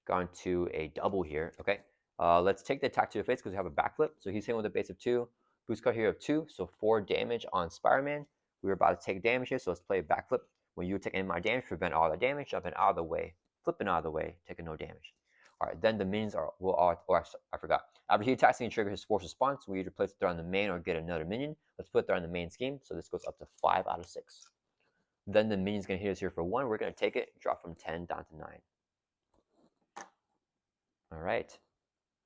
Gone to a double here. Okay. Let's take the attack to the face because we have a backflip. So he's hitting with a base of 2. Boost card here of 2. So 4 damage on Spider-Man. We were about to take damage here, so let's play a backflip. When you take any of my damage, prevent all the damage, jumping out of the way, flipping out of the way, taking no damage. All right, then the minions will all, I forgot. After he attacks and trigger his force response, we either place a threat on the main or get another minion. Let's put a threat on the main scheme, so this goes up to 5 out of 6. Then the minion's going to hit us here for 1. We're going to take it, drop from 10 down to 9. All right.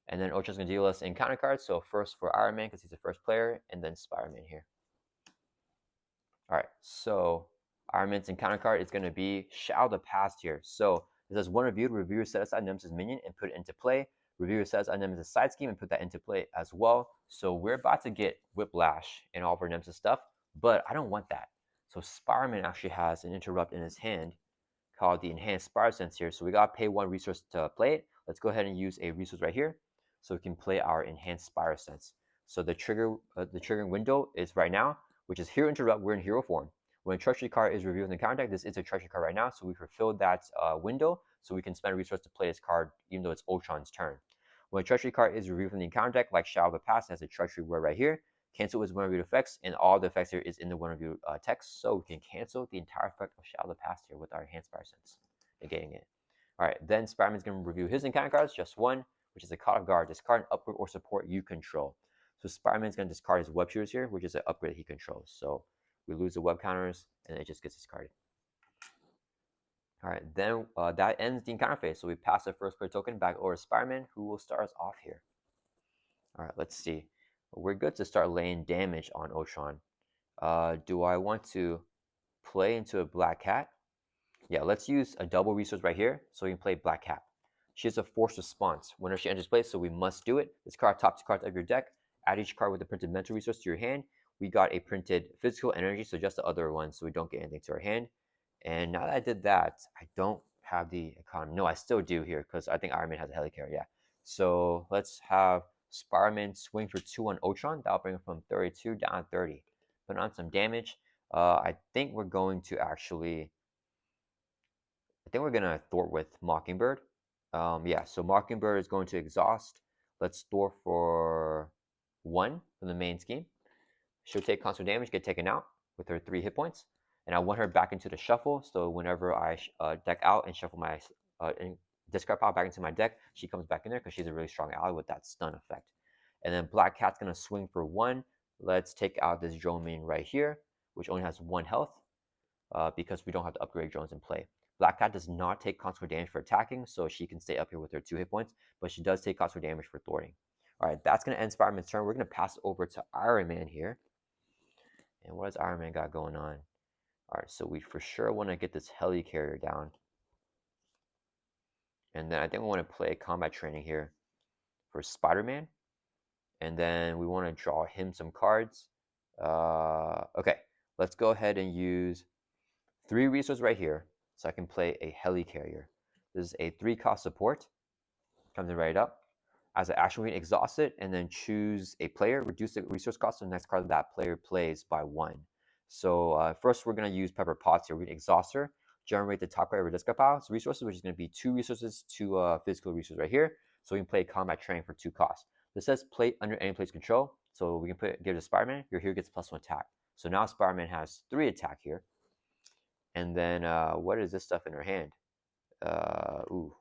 And then Ultron's going to deal us encounter cards. So first for Iron Man because he's the first player, and then Spider-Man here. All right, so Iron Man's encounter card is going to be Shadow the Past here. So it says when reviewed, reviewer set aside Nemesis minion and put it into play. Reviewer set aside Nemesis side scheme and put that into play as well. So we're about to get Whiplash and all of our Nemesis stuff, but I don't want that. So Spider-Man actually has an interrupt in his hand called the Enhanced Spider Sense here. So we got to pay 1 resource to play it. Let's go ahead and use a resource right here so we can play our Enhanced Spider Sense. So the triggering window is right now, which is Hero Interrupt. We're in hero form. When a treachery card is revealed in the counter deck, this is a treachery card right now, so we fulfilled that window, so we can spend a resource to play this card, even though it's Ultron's turn. When a treachery card is revealed from the encounter deck, like Shadow of the Past, it has a treachery word right here. Cancel its one reviewed effects, and all the effects here is in the one reviewed text, so we can cancel the entire effect of Shadow of the Past here with our Enhanced Spider Sense, negating it. All right, then Spider-Man's going to review his encounter cards, just 1, which is a Caught Off Guard. Discard an upgrade or support you control. So Spider-Man's going to discard his web shooters here, which is an upgrade he controls. So we lose the web counters, and it just gets discarded. All right, then that ends the encounter phase. So we pass the first player token back over to Spider-Man, who will start us off here. All right, let's see. We're good to start laying damage on Ultron. Do I want to play into a Black Cat? Yeah, let's use a double resource right here so we can play Black Cat. She has a force response whenever she enters play, so we must do it. Discard top 2 cards of your deck. Add each card with a printed mental resource to your hand. We got a printed physical energy, so just the other one, so we don't get anything to our hand. And now that I did that, I don't have the economy. No, I still do here because I think Iron Man has a helicarrier. Yeah. So let's have Spider-Man swing for 2 on Ultron. That'll bring him from 32 down to 30. Put on some damage. I think we're going to actually. I think we're gonna thwart with Mockingbird. Yeah. So Mockingbird is going to exhaust. Let's thwart for 1 from the main scheme. She'll take constant damage, get taken out with her 3 hit points. And I want her back into the shuffle, so whenever I deck out and shuffle my and discard pile back into my deck, she comes back in there because she's a really strong ally with that stun effect. And then Black Cat's going to swing for 1. Let's take out this drone minion right here, which only has 1 health because we don't have to upgrade drones in play. Black Cat does not take consequent damage for attacking, so she can stay up here with her 2 hit points, but she does take consequent damage for thwarting. All right, that's going to end Spider-Man's turn. We're going to pass over to Iron Man here. And what does Iron Man got going on? All right, so we for sure want to get this helicarrier down. And then I think we want to play combat training here for Spider-Man. And then we want to draw him some cards. Okay, let's go ahead and use 3 resources right here so I can play a helicarrier. This is a 3-cost support. Comes in right up. As an action, we can exhaust it and then choose a player, reduce the resource cost of the next card that player plays by 1. So first, we're going to use Pepper Potts here. We're going to exhaust her, generate the top card of our discard pile. So resources, which is going to be 2 resources, 2 physical resources right here. So we can play combat training for 2 costs. This says play under any player's control. So we can give it to Spider-Man. Your hero gets +1 attack. So now Spider-Man has 3 attack here. And then what is this stuff in her hand? Ooh.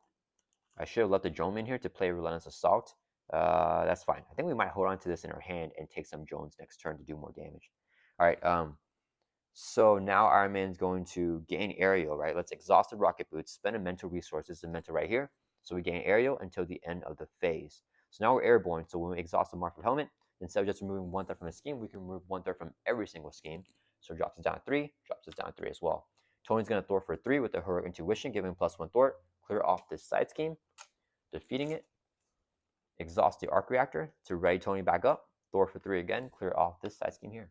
I should have left the drone in here to play Relentless Assault. That's fine. I think we might hold on to this in our hand and take some drones next turn to do more damage. All right. So now Iron Man's going to gain aerial, right? Let's exhaust the rocket boots, spend a mental resource. This is a mental right here. So we gain aerial until the end of the phase. So now we're airborne. So when we exhaust the Marked Helmet, instead of just removing 1/3 from a scheme, we can remove 1/3 from every single scheme. So it drops us down to 3, drops us down to 3 as well. Tony's going to thwart for 3 with the Heroic Intuition, giving +1 thwart. Clear off this side scheme, defeating it. Exhaust the Arc Reactor to ready Tony back up. Thwart for 3 again, clear off this side scheme here.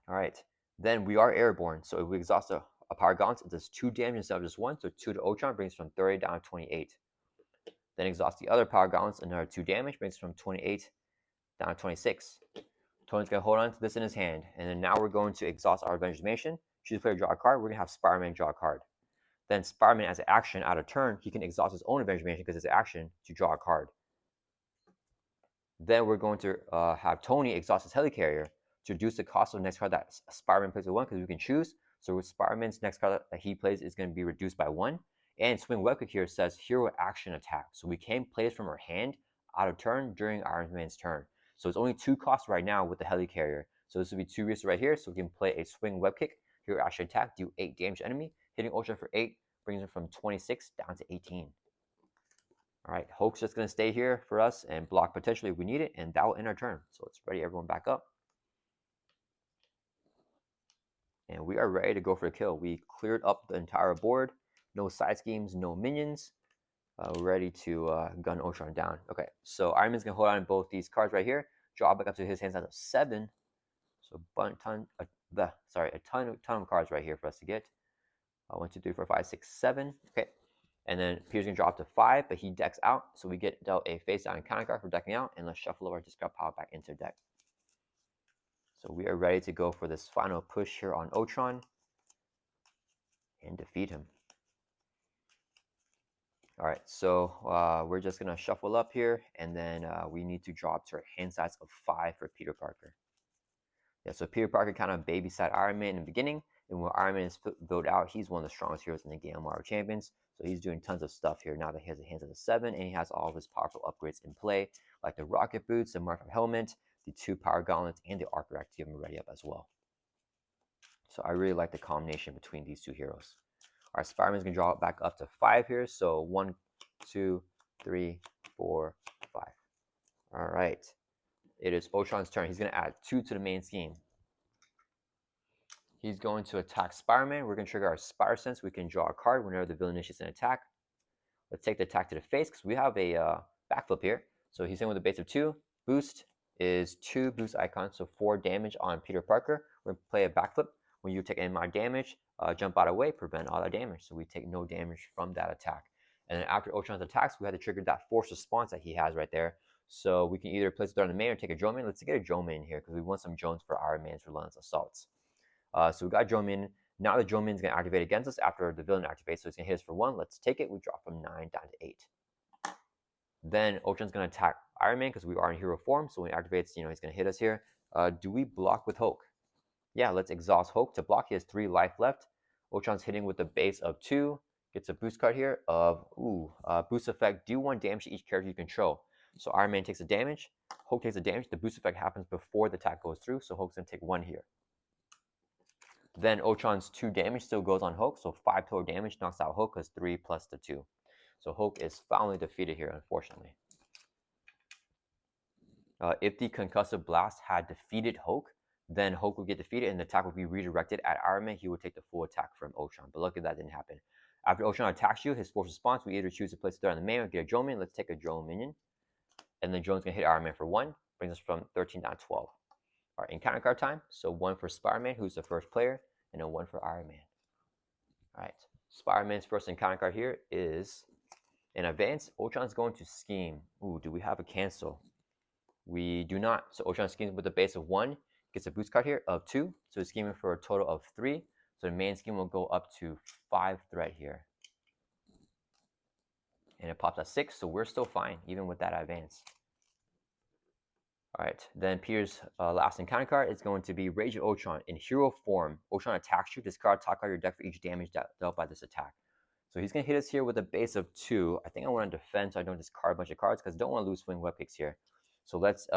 All right, then we are airborne. So if we exhaust a Power Gauntlets, it does 2 damage instead of just 1. So 2 to Ultron brings from 30 down to 28. Then exhaust the other Power Gauntlets, another 2 damage, brings from 28 down to 26. Tony's going to hold on to this in his hand. And then now we're going to exhaust our Avengers Animation. Choose a player, draw a card. We're going to have Spider-Man draw a card. Then Spider-Man, as an action out of turn, he can exhaust his own Avengers Animation because it's an action to draw a card. Then we're going to have Tony exhaust his Helicarrier to reduce the cost of the next card that Spider-Man plays with 1, because we can choose. So with Spider-Man's next card that he plays is going to be reduced by 1. And Swing Web Kick here says Hero Action Attack. So we can play this from our hand out of turn during Iron Man's turn. So it's only 2 costs right now with the Helicarrier. So this would be 2 resources right here. So we can play a Swing Web Kick, Hero Action Attack, do 8 damage to enemy. Hitting Ultron for 8 brings him from 26 down to 18. All right, Hulk's just going to stay here for us and block potentially if we need it, and that will end our turn. So let's ready everyone back up. And we are ready to go for a kill. We cleared up the entire board. No side schemes, no minions. We're ready to gun Ultron down. Okay, so Iron Man's going to hold on to both these cards right here. Draw back up to his hand size of 7. So a ton of cards right here for us to get. 1, 2, 3, 4, 5, 6, 7. Okay. And then Peter's going to drop to 5, but he decks out. So we get dealt a face down counter card for decking out. And let's shuffle our discard pile back into deck. So we are ready to go for this final push here on Ultron and defeat him. All right, so we're just going to shuffle up here. And then we need to drop to our hand size of 5 for Peter Parker. Yeah, so Peter Parker kind of babysat Iron Man in the beginning. And when Iron Man is built out, he's one of the strongest heroes in the game of Marvel Champions. So he's doing tons of stuff here now that he has a hands of 7, and he has all of his powerful upgrades in play, like the rocket boots, the Marked Helmet, the 2 Power Gauntlets, and the Arc Reactor to give him ready up as well. So I really like the combination between these 2 heroes. All right, Spider-Man's going to draw it back up to 5 here. So 1, 2, 3, 4, 5. All right. It is Ultron's turn. He's going to add 2 to the main scheme. He's going to attack Spider-Man. We're going to trigger our Spider Sense. We can draw a card whenever the villain initiates an attack. Let's take the attack to the face because we have a backflip here. So he's in with a base of 2. Boost is 2 boost icons, so 4 damage on Peter Parker. We're going to play a backflip. When you take any more damage, jump out of the way, prevent all that damage. So we take no damage from that attack. And then after Ultron's attacks, we had to trigger that force response that he has right there. So we can either place it on the main or take a drone main. Let's get a drone main here because we want some drones for Iron Man's relentless assaults. So we got drone main. Now the drone main is going to activate against us after the villain activates. So it's going to hit us for 1. Let's take it. We drop from 9 down to 8. Then Ultron's going to attack Iron Man because we are in hero form. So when he activates, he's going to hit us here. Do we block with Hulk? Yeah, let's exhaust Hulk to block. He has 3 life left. Ultron's hitting with a base of 2. Gets a boost card here of, boost effect. Do 1 damage to each character you control. So Iron Man takes a damage. Hulk takes a damage. The boost effect happens before the attack goes through. So Hulk's going to take 1 here. Then Ultron's 2 damage still goes on Hulk. So 5 total damage knocks out Hulk because 3 plus the 2. So Hulk is finally defeated here, unfortunately. If the concussive blast had defeated Hulk, then Hulk would get defeated and the attack would be redirected at Iron Man. He would take the full attack from Ultron. But luckily that didn't happen. After Ultron attacks you, his force response, we either choose to place it there on the main or get a drone minion. Let's take a drone minion. And then drone's going to hit Iron Man for 1. Brings us from 13 down to 12. All right, encounter card time. So 1 for Spider-Man, who's the first player, and then 1 for Iron Man. All right, Spider-Man's first encounter card here is in advance. Ultron's going to scheme. Ooh, do we have a cancel? We do not. So Ultron schemes with a base of 1. Gets a boost card here of 2. So he's scheming for a total of 3. So the main scheme will go up to 5 threat here. And it pops at 6. So we're still fine, even with that advance. All right, then Peter's last encounter card is going to be Rage of Ultron. In hero form, Ultron attacks you. Discard top card your deck for each damage dealt by this attack. So he's going to hit us here with a base of 2. I think I want to defend so I don't discard a bunch of cards because I don't want to lose swing web kicks here. So let's,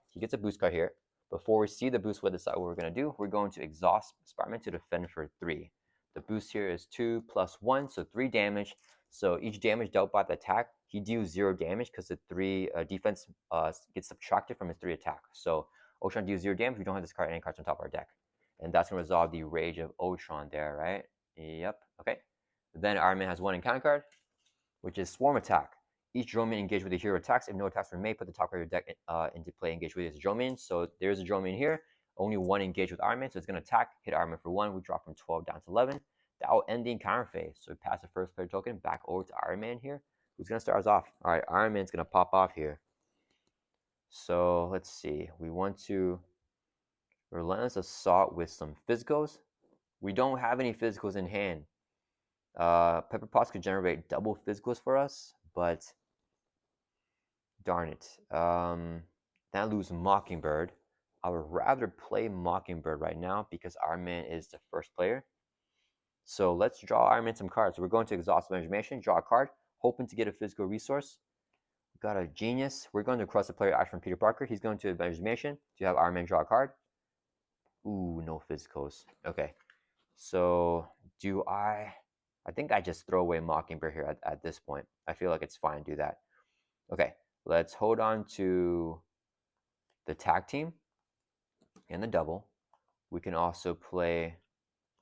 he gets a boost card here. Before we see the boost, we'll decide what we're going to do. We're going to exhaust Spider-Man to defend for 3. The boost here is 2 plus 1, so 3 damage. So each damage dealt by the attack he deals 0 damage because the 3 defense gets subtracted from his 3 attack. So Ultron deals 0 damage. We don't have this card, any cards on top of our deck. And that's going to resolve the Rage of Ultron there, right? Yep. Okay. Then Iron Man has 1 encounter card, which is Swarm Attack. Each drone minion engaged with a hero attacks. If no attacks were made, put the top card of your deck into play, engaged with his drone minion. So there's a drone minion here. Only 1 engaged with Iron Man, so it's going to attack, hit Iron Man for 1. We drop from 12 down to 11. That will end the encounter phase. So we pass the first player token back over to Iron Man here, who's going to start us off. All right, Iron Man's going to pop off here. So let's see. We want to Relentless Assault with some physicals. We don't have any physicals in hand. Pepper Pots could generate double physicals for us, but darn it. Then I lose Mockingbird. I would rather play Mockingbird right now because Iron Man is the first player. So let's draw Iron Man some cards. So we're going to Exhaustive Information, draw a card, hoping to get a physical resource. We got a Genius. We're going to cross the player action from Peter Parker. He's going to Information to have Iron Man draw a card. Ooh, no physicals. Okay. So I think I just throw away Mockingbird here at this point. I feel like it's fine to do that. Okay, let's hold on to the tag team and the double. We can also play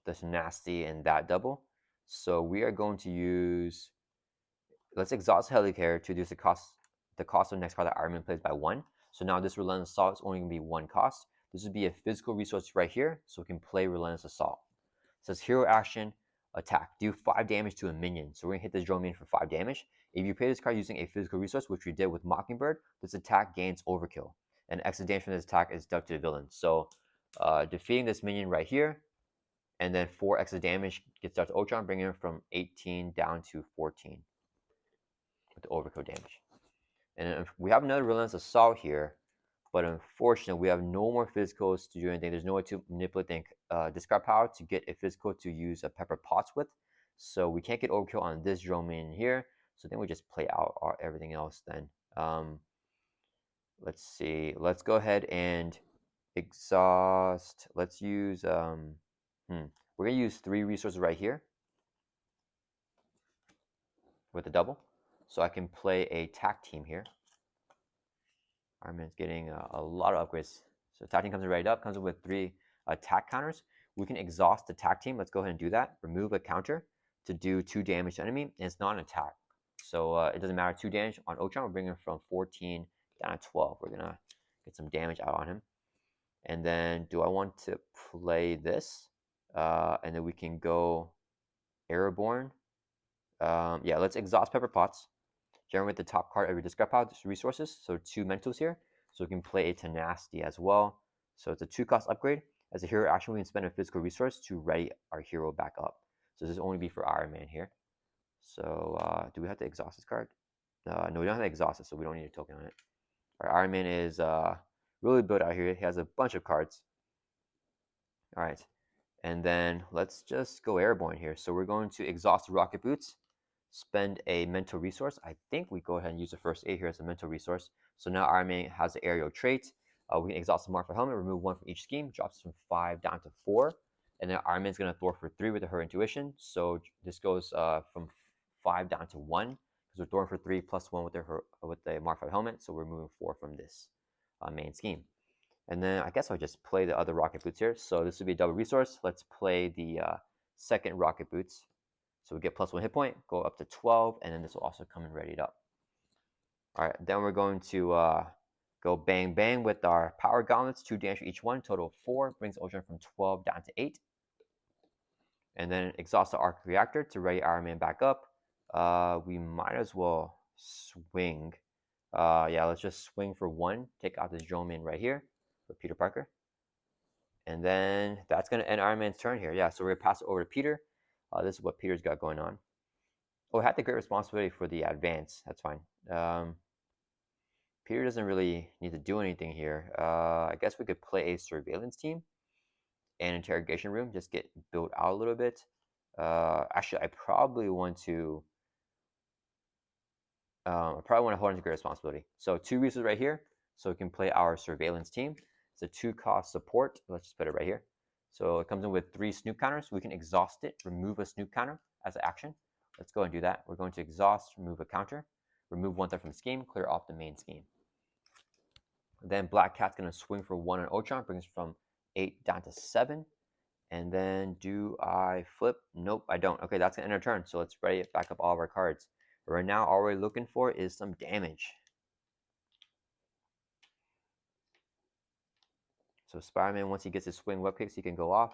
this nasty and that double. So we are going to use, let's exhaust Helicarrier to reduce the cost of the next card that Iron Man plays by 1. So now this Relentless Assault is only going to be 1 cost. This would be a physical resource right here, so we can play Relentless Assault. It says hero action, attack. Do 5 damage to a minion. So we're going to hit this drone minion for 5 damage. If you play this card using a physical resource, which we did with Mockingbird, this attack gains overkill. And extra damage from this attack is dealt to the villain. So defeating this minion right here, and then 4 extra damage gets dealt to Ultron, bringing him from 18 down to 14 with the overkill damage. And we have another Relentless Assault here, but unfortunately, we have no more physicals to do anything. There's no way to manipulate the discard power to get a physical to use a Pepper Pots with. So we can't get overkill on this drone minion here. So then we just play out everything else then. Let's see. Let's go ahead and exhaust. Let's use, we're going to use 3 resources right here with the double. So I can play a tack team here. Iron Man's getting a lot of upgrades. So attack team comes in right up, comes in with 3 attack counters. We can exhaust the attack team. Let's go ahead and do that. Remove a counter to do 2 damage to enemy, and it's not an attack. So it doesn't matter, 2 damage on Ultron. We're bringing him from 14 down to 12. We're going to get some damage out on him. And then do I want to play this? And then we can go Airborne. Yeah, let's exhaust Pepper Pots. Generate the top card of your discard pile resources. So 2 mentals here. So we can play a Tenacity as well. So it's a 2-cost upgrade. As a hero action, we can spend a physical resource to ready our hero back up. So this will only be for Iron Man here. So do we have to exhaust this card? No, we don't have to exhaust it, so we don't need a token on it. All right, Iron Man is really built out here. He has a bunch of cards. All right, and then let's just go Airborne here. So we're going to exhaust the Rocket Boots, spend a mental resource. I think we go ahead and use the first aid here as a mental resource. So now Iron Man has the aerial trait. We can exhaust the Mark for Helmet, remove 1 from each scheme, drops from 5 down to 4. And then Iron Man's going to thwart for 3 with her intuition. So this goes from 5 down to 1 because we're thwarting for 3 plus 1 with the Mark 5 helmet. So we're moving 4 from this main scheme. And then I guess I'll just play the other Rocket Boots here. So this would be a double resource. Let's play the second Rocket Boots. So we get plus 1 hit point, go up to 12, and then this will also come in readied up. All right, then we're going to go bang bang with our Power Gauntlets, 2 damage for each one, total of 4, brings Ultron from 12 down to 8. And then exhaust the Arc Reactor to ready Iron Man back up. We might as well swing. Yeah, let's just swing for 1, take out this drone man right here for Peter Parker. And then that's going to end Iron Man's turn here. Yeah, so we're going to pass it over to Peter. This is what Peter's got going on. Oh, I had the great responsibility for the advance. That's fine. Peter doesn't really need to do anything here. I guess we could play a surveillance team and interrogation room. Just get built out a little bit. Actually, I probably want to hold on to great responsibility. So 2 resources right here. So we can play our surveillance team. It's a 2-cost support. Let's just put it right here. So it comes in with 3 snoop counters. We can exhaust it, remove a snoop counter as an action. Let's go and do that. We're going to exhaust, remove a counter. remove 1 threat from the scheme, clear off the main scheme. Then Black Cat's going to swing for 1 on Ultron, brings from 8 down to 7. And then do I flip? Nope, I don't. Okay, that's going to end our turn. So let's ready it back up all of our cards. Right now, all we're looking for is some damage. So Spider-Man, once he gets his swing web kicks, he can go off.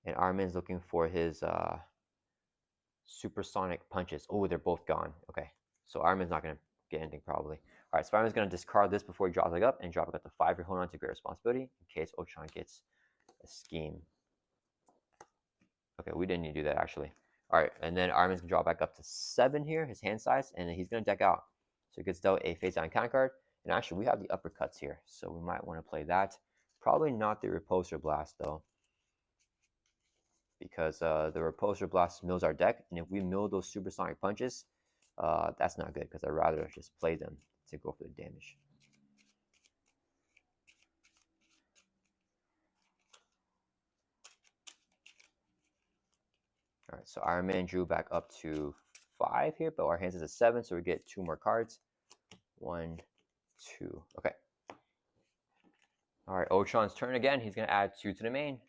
And Iron Man's looking for his supersonic punches. Oh, they're both gone. Okay, so Iron Man's not going to get anything probably. All right, Spider-Man's going to discard this before he drops it up and drop it up to 5. You're holding on to great responsibility in case Ultron gets a scheme. Okay, we didn't need to do that actually. All right, and then Iron Man's going to draw back up to 7 here, his hand size, and then he's going to deck out. So he gets dealt a face down counter card. And actually, we have the uppercuts here, so we might want to play that. Probably not the Repulsor Blast, though, because the Repulsor Blast mills our deck, and if we mill those supersonic punches, that's not good, because I'd rather just play them to go for the damage. All right, so Iron Man drew back up to 5 here, but our hands is a 7, so we get 2 more cards. 1, 2. Okay. All right, Ultron's turn again. He's going to add 2 to the main.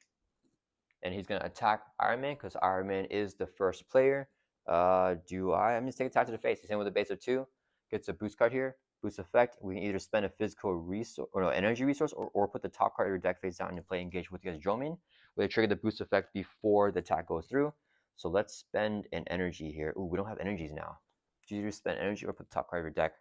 And he's going to attack Iron Man because Iron Man is the first player. I'm going to take attack to the face. He's in with a base of 2. Gets a boost card here. Boost effect. We can either spend a physical resource or no, energy resource or put the top card of your deck face down and play engage with you as Droming. We trigger the boost effect before the attack goes through. So let's spend an energy here. Ooh, we don't have energies now. Do you either spend energy or put the top card of your deck?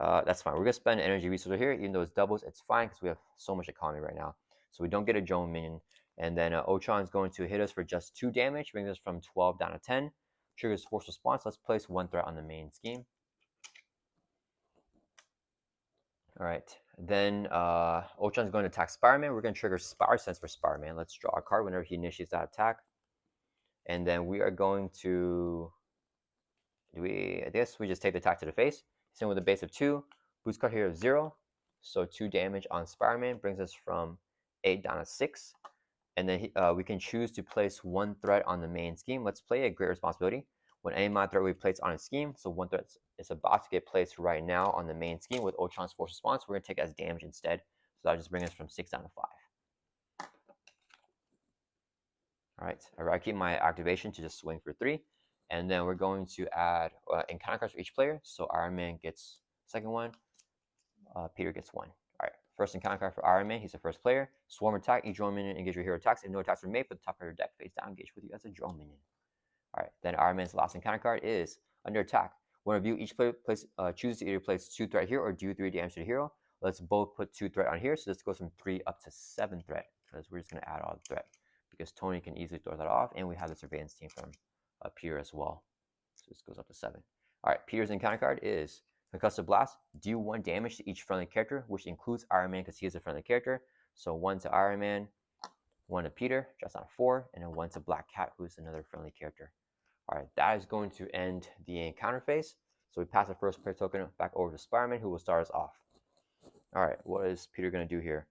That's fine. We're going to spend an energy resource here. Even though it's doubles, it's fine because we have so much economy right now. So we don't get a drone minion. And then Ultron is going to hit us for just 2 damage, brings us from 12 down to 10. Triggers force response. Let's place 1 threat on the main scheme. All right. Then Ultron is going to attack Spider-Man. We're going to trigger Spire Sense for Spider-Man. Let's draw a card whenever he initiates that attack. And then we are going to... I guess we just take the attack to the face. He's in with a base of 2. Boost card here of 0. So 2 damage on Spider-Man brings us from 8 down to 6. And then we can choose to place 1 threat on the main scheme. Let's play a great responsibility. When any amount of threat we place on a scheme, so 1 threat is about to get placed right now on the main scheme with Ultron's force response, we're going to take it as damage instead. So that'll just bring us from 6 down to 5. All right, I keep my activation to just swing for 3. And then we're going to add encounter cards for each player. So Iron Man gets second one, Peter gets 1. All right, first encounter card for Iron Man. He's the first player. Swarm attack. Each drone minion engage your hero attacks. If no attacks are made, put the top of your deck face down, engage with you as a drone minion. All right, then Iron Man's last encounter card is under attack. One of you, each player chooses to either place 2 threat here or do 3 damage to the hero. Let's both put 2 threat on here. So this goes from 3 up to 7 threat because we're just going to add all the threat because Tony can easily throw that off. And we have the surveillance team from Peter as well. So this goes up to 7. All right, Peter's encounter card is Concussive Blast. Do 1 damage to each friendly character, which includes Iron Man because he is a friendly character. So 1 to Iron Man, 1 to Peter, just on 4, and then 1 to Black Cat, who's another friendly character. All right, that is going to end the encounter phase. So we pass the first player token back over to Spider-Man, who will start us off. All right, what is Peter going to do here?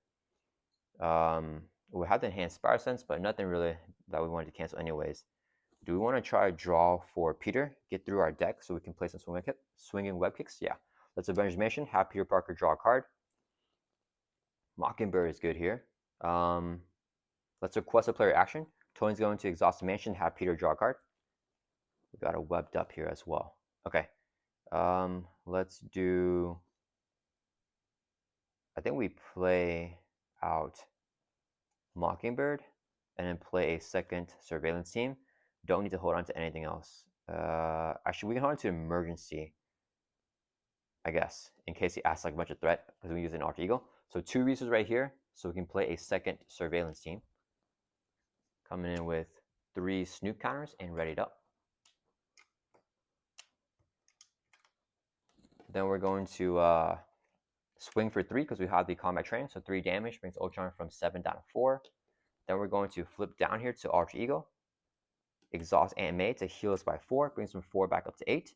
We have to enhance Spire Sense, but nothing really that we wanted to cancel anyways. Do we want to try draw for Peter, get through our deck so we can play some swinging web kicks? Yeah. Let's Avengers Mission, have Peter Parker draw a card. Mockingbird is good here. Let's request a player action. Tony's going to exhaust the mansion, have Peter draw a card. We got a webbed up here as well. Okay. Let's do... I think we play out Mockingbird and then play a second surveillance team. Don't need to hold on to anything else. Actually, we can hold on to emergency, I guess, in case he asks like a bunch of threat because we use an alter ego. So 2 resources right here, so we can play a second surveillance team. Coming in with 3 snoop counters and readied up. Then we're going to swing for 3 because we have the combat train. So 3 damage brings Ultron from 7 down to 4. Then we're going to flip down here to alter ego. Exhaust Aunt May to heal us by 4, brings from 4 back up to 8.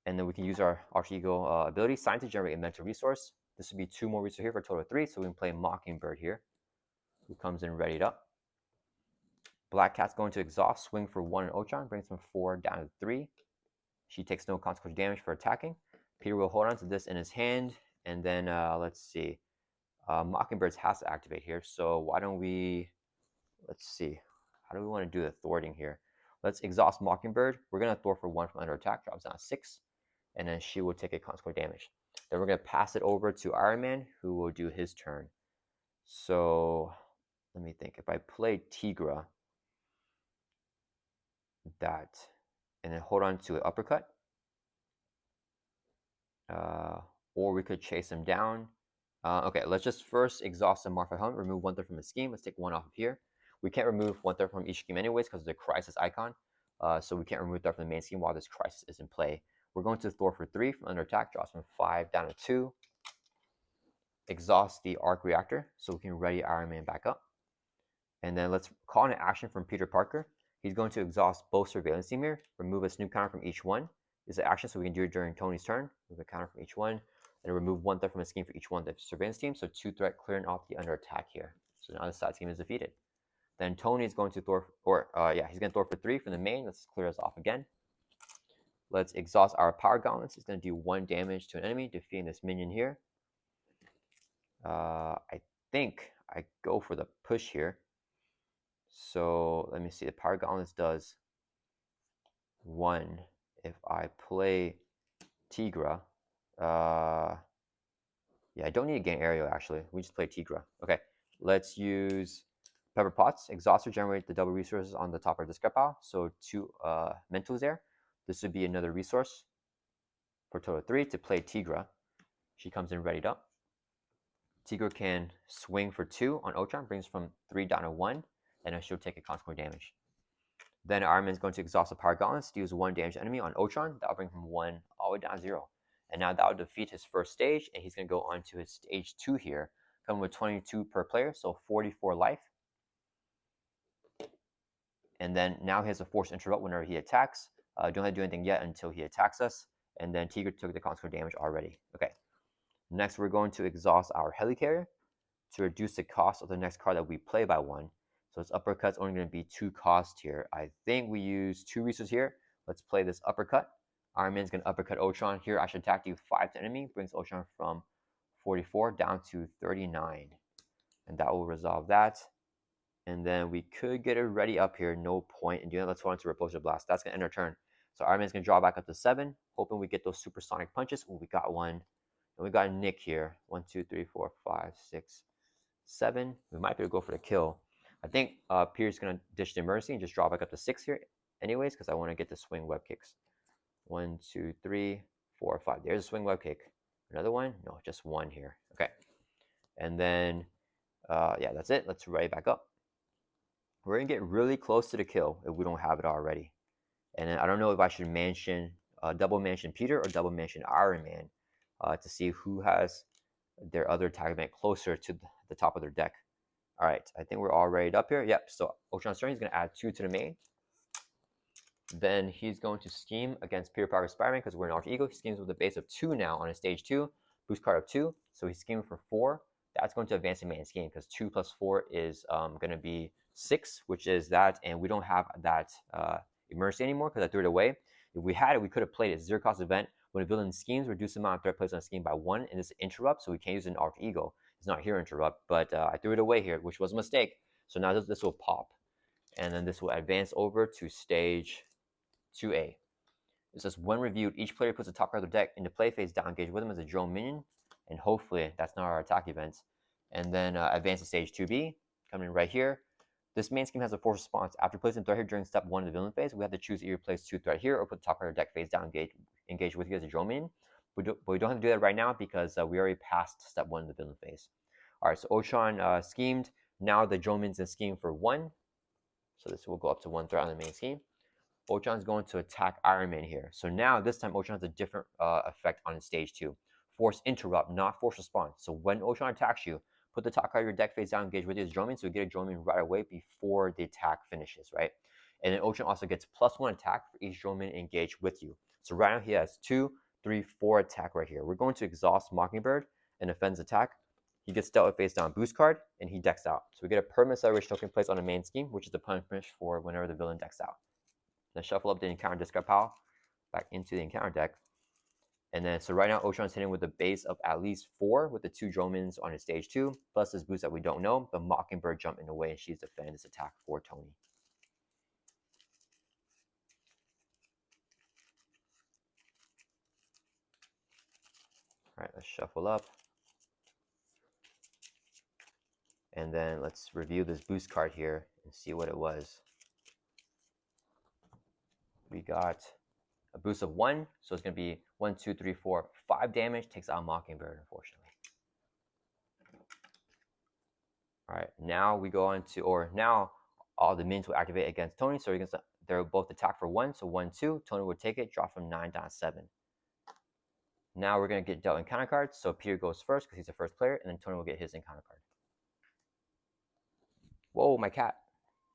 And then we can use our alter ego ability, sign to generate a mental resource. This would be 2 more resources here for a total of 3, so we can play Mockingbird here, who comes in readied up. Black Cat's going to exhaust, swing for 1 in Ultron, brings from 4 down to 3. She takes no consequential damage for attacking. Peter will hold on to this in his hand, and then let's see. Mockingbird's has to activate here, so why don't we, let's see. How do we want to do the thwarting here? Let's exhaust Mockingbird. We're going to thwart for 1 from under attack, drops down 6, and then she will take a consequential damage. Then we're going to pass it over to Iron Man, who will do his turn. So let me think. If I play Tigra, that, and then hold on to an uppercut, or we could chase him down. Okay, let's just first exhaust the Marfa Helmet, remove 1/3 from his scheme. Let's take 1 off of here. We can't remove 1/3 from each scheme anyways because of the crisis icon. So we can't remove that from the main scheme while this crisis is in play. We're going to thwart for 3 from under attack, drops from 5 down to 2. Exhaust the arc reactor so we can ready Iron Man back up. And then let's call an action from Peter Parker. He's going to exhaust both surveillance team here, remove a snoop counter from each one. This is an action so we can do it during Tony's turn. Remove a counter from each one, and remove 1/3 from a scheme for each one of the surveillance team. So 2 threat clearing off the under attack here. So now the side scheme is defeated. Then Tony is going to thwart, he's going to thwart for 3 from the main. Let's clear us off again. Let's exhaust our power gauntlets. It's going to do 1 damage to an enemy, defeating this minion here. I think I go for the push here. So let me see. The power gauntlets does 1 if I play Tigra. Yeah, I don't need to gain aerial actually. We just play Tigra. Okay, let's use Pepper Pots. Exhauster generate the double resources on the top of the discard pile. So 2 mentals there. This would be another resource for a total of 3 to play Tigra. She comes in readied up. Tigra can swing for 2 on Ultron, brings from 3 down to 1, and then she'll take a consequential damage. Then Iron Man's going to exhaust the power gauntlets to use 1 damage enemy on Ultron. That'll bring from 1 all the way down to 0. And now that will defeat his first stage, and he's going to go on to his stage 2 here, coming with 22 per player, so 44 life. And then now he has a force interrupt whenever he attacks. Don't have to do anything yet until he attacks us. And then Tigra took the consequential damage already. Okay. Next, we're going to exhaust our Helicarrier to reduce the cost of the next card that we play by 1. So its uppercut's only going to be 2 cost here. I think we use 2 resources here. Let's play this uppercut. Iron Man's going to uppercut Ultron. Here, I should attack you 5 to enemy. Brings Ultron from 44 down to 39. And that will resolve that. And then we could get it ready up here. No point in doing it. Let's hold on to Repulsor Blast. That's going to end our turn. So Iron Man's going to draw back up to 7. Hoping we get those supersonic punches. Oh, we got one. And we got Nick here. 1, 2, 3, 4, 5, 6, 7. We might be able to go for the kill. I think Peter's going to dish the mercy and just draw back up to 6 here anyways, because I want to get the swing web kicks. 1, 2, 3, 4, 5. There's a swing web kick. Another one? No, just 1 here. Okay. And then, yeah, that's it. Let's ready back up. We're going to get really close to the kill if we don't have it already. And then I don't know if I should mention, double mention Peter or double mention Iron Man to see who has their other tag event closer to the top of their deck. All right, I think we're all ready up here. Yep, so Ultron's turn, he's going to add 2 to the main. Then he's going to scheme against Peter Parker Spider-Man because we're an alter ego. He schemes with a base of 2 now on his stage 2, boost card of 2. So he's scheming for 4. That's going to advance the main scheme because 2 plus 4 is going to be 6, which is that. And we don't have that emergency anymore because I threw it away. If we had it, we could have played it. 0 cost event. When a villain schemes, reduce the amount of threat placed on a scheme by 1. And this interrupt, so we can't use an alter ego. It's not here interrupt, but I threw it away here, which was a mistake. So now this will pop. And then this will advance over to stage 2A. It says, when reviewed, each player puts a top card of their deck into play phase, down engage with them as a drone minion. And hopefully, that's not our attack event. And then advance to stage 2B, coming right here. This main scheme has a force response. After placing threat here during step 1 of the villain phase, we have to choose either place 2 threat here or put the top card of their deck phase down, engage with you as a drone minion. But we don't have to do that right now because we already passed step 1 of the villain phase. All right, so Ultron schemed. Now the drone minion's in scheme for 1. So this will go up to 1 threat on the main scheme. Ultron's going to attack Iron Man here. So now this time Ultron has a different effect on stage 2. Force interrupt, not force response. So when Ultron attacks you, put the top card of your deck face down, engage with his drone minion, so we get a drone minion right away before the attack finishes, right? And then Ultron also gets +1 attack for each drone minion engaged with you. So right now he has 2, 3, 4 attack right here. We're going to exhaust Mockingbird and offense attack. He gets dealt with face down boost card, and he decks out. So we get a permanent acceleration token placed on the main scheme, which is the punishment for whenever the villain decks out. Then shuffle up the encounter discard pile. back into the encounter deck. And then, so right now, Ultron's hitting with a base of at least 4 with the 2 Dromins on his stage 2, plus this boost that we don't know, the Mockingbird jump in the way, and she's defending this attack for Tony. All right, let's shuffle up. And then let's review this boost card here and see what it was. We got a boost of 1, so it's going to be 1, 2, 3, 4, 5 damage, takes out Mockingbird, unfortunately. All right, now we go on to, or now all the minions will activate against Tony, so they're both attack for 1, so 1, 2, Tony will take it, drop from 9 down to 7. Now we're going to get dealt encounter cards, so Peter goes first because he's the first player, and then Tony will get his encounter card. Whoa, my cat.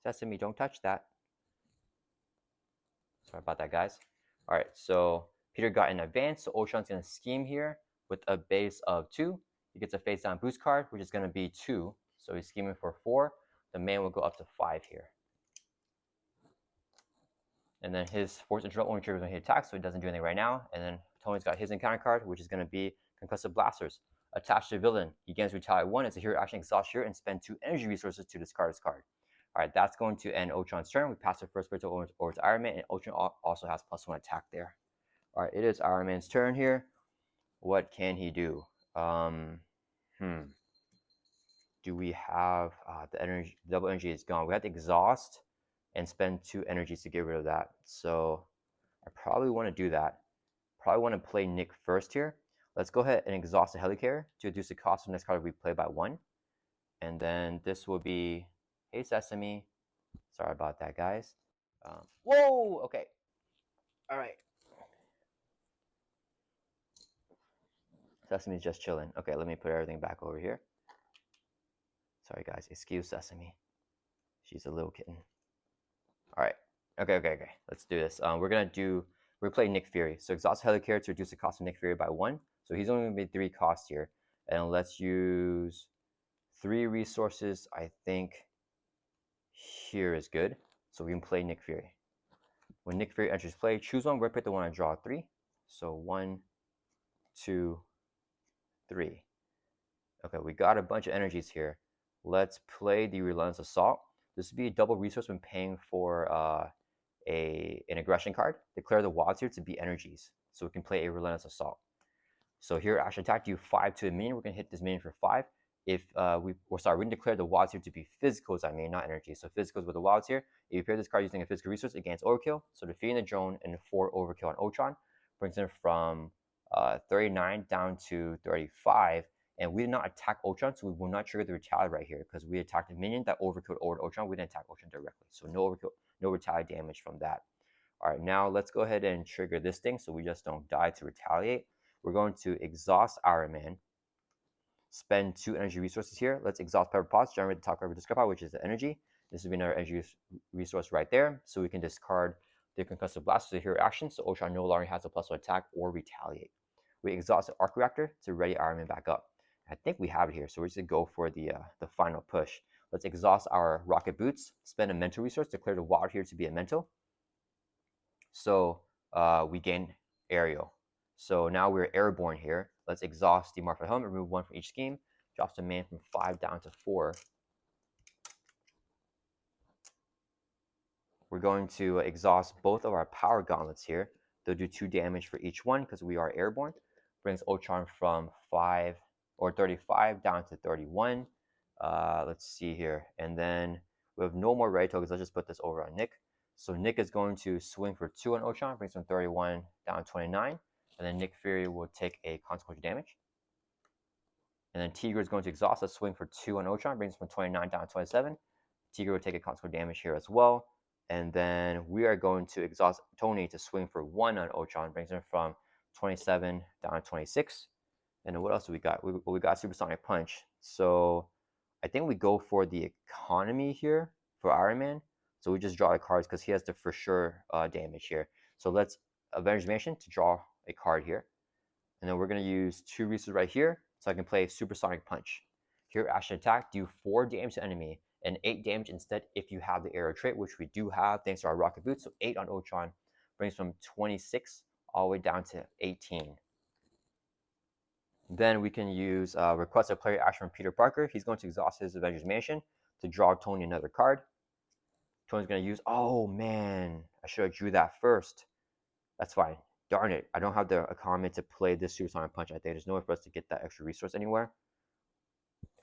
Sesame, don't touch that. Sorry about that, guys. All right, so Peter got an advance, so Ultron's going to scheme here with a base of 2. He gets a face down boost card, which is going to be 2. So he's scheming for 4. The man will go up to 5 here. And then his force interrupt only triggers when he attacks, so he doesn't do anything right now. And then Tony's got his encounter card, which is going to be Concussive Blasters. Attached to a villain, he gains Retaliate 1. It's a hero action, exhaust hero, and spend 2 energy resources to discard his card. All right, that's going to end Ultron's turn. We pass the first player over to Iron Man, and Ultron also has +1 attack there. All right, it is Iron Man's turn here. What can he do? Do we have the energy? Double energy is gone. We have to exhaust and spend 2 energies to get rid of that. So I probably want to do that. Probably want to play Nick first here. Let's go ahead and exhaust the Helicarrier to reduce the cost of the next card we play by 1. And then this will be, hey Sesame. Sorry about that, guys. Whoa, okay. All right. Sesame's just chilling. Okay, let me put everything back over here. Sorry, guys. Excuse Sesame. She's a little kitten. All right. Okay. Let's do this. We're playing Nick Fury. So exhaust Helicarrier to reduce the cost of Nick Fury by 1. So he's only going to be 3 costs here. And let's use 3 resources. I think here is good. So we can play Nick Fury. When Nick Fury enters play, choose one. We'll pick the one I draw 3. So 1, 2, 3. Okay, we got a bunch of energies here. Let's play the Relentless Assault. This would be a double resource when paying for an aggression card. Declare the wilds here to be energies. So we can play a Relentless Assault. So here, action attack, do 5 to a minion. We're going to hit this minion for 5. We're going to declare the wilds here to be physicals, not energy. So physicals with the wilds here. If you pair this card using a physical resource, it gains overkill. So defeating the drone and 4 overkill on Ultron brings it from 39 down to 35. And we did not attack Ultron, so we will not trigger the retaliate right here because we attacked a minion that overkilled over Ultron. We didn't attack Ultron directly. So no overkill, no retaliate damage from that. All right, now let's go ahead and trigger this thing so we just don't die to retaliate. We're going to exhaust Iron Man. Spend 2 energy resources here. Let's exhaust Pepper Potts, generate the top card of the discard pile, which is the energy. This would be another energy resource right there. So we can discard the Concussive Blast as a hero action, so Ultron no longer has a +1 attack or retaliate. We exhaust the Arc Reactor to ready Iron Man back up. I think we have it here, so we're just going to go for the final push. Let's exhaust our Rocket Boots, spend a mental resource, declare the wild here to be a mental. So we gain Aerial. So now we're airborne here. Let's exhaust the Marfa Helmet, remove 1 from each scheme, drops the man from 5 down to 4. We're going to exhaust both of our Power Gauntlets here. They'll do 2 damage for each one because we are airborne. Brings Ultron from 35 down to 31. Let's see here. And then we have no more ready tokens. Let's just put this over on Nick. So Nick is going to swing for 2 on Ultron, brings from 31 down to 29. And then Nick Fury will take a consequential damage. And then Tiger is going to exhaust. Let's swing for 2 on Ultron, brings from 29 down to 27. Tiger will take a consequential damage here as well. And then we are going to exhaust Tony to swing for 1 on Ultron, brings him from 27 down to 26. And then what else do we got? We got Supersonic Punch. So I think we go for the economy here for Iron Man. So we just draw the cards because he has the for sure damage here. So let's Avengers Mansion to draw a card here. And then we're going to use 2 resources right here so I can play Supersonic Punch. Here, action attack, do 4 damage to enemy and 8 damage instead if you have the arrow trait, which we do have thanks to our Rocket Boots. So 8 on Ultron brings from 26 all the way down to 18. Then we can use request a player action from Peter Parker. He's going to exhaust his Avengers Mansion to draw Tony another card. Tony's going to use, oh man, I should have drew that first. That's fine. Darn it. I don't have the economy to play this Supersonic Punch. I think there's no way for us to get that extra resource anywhere.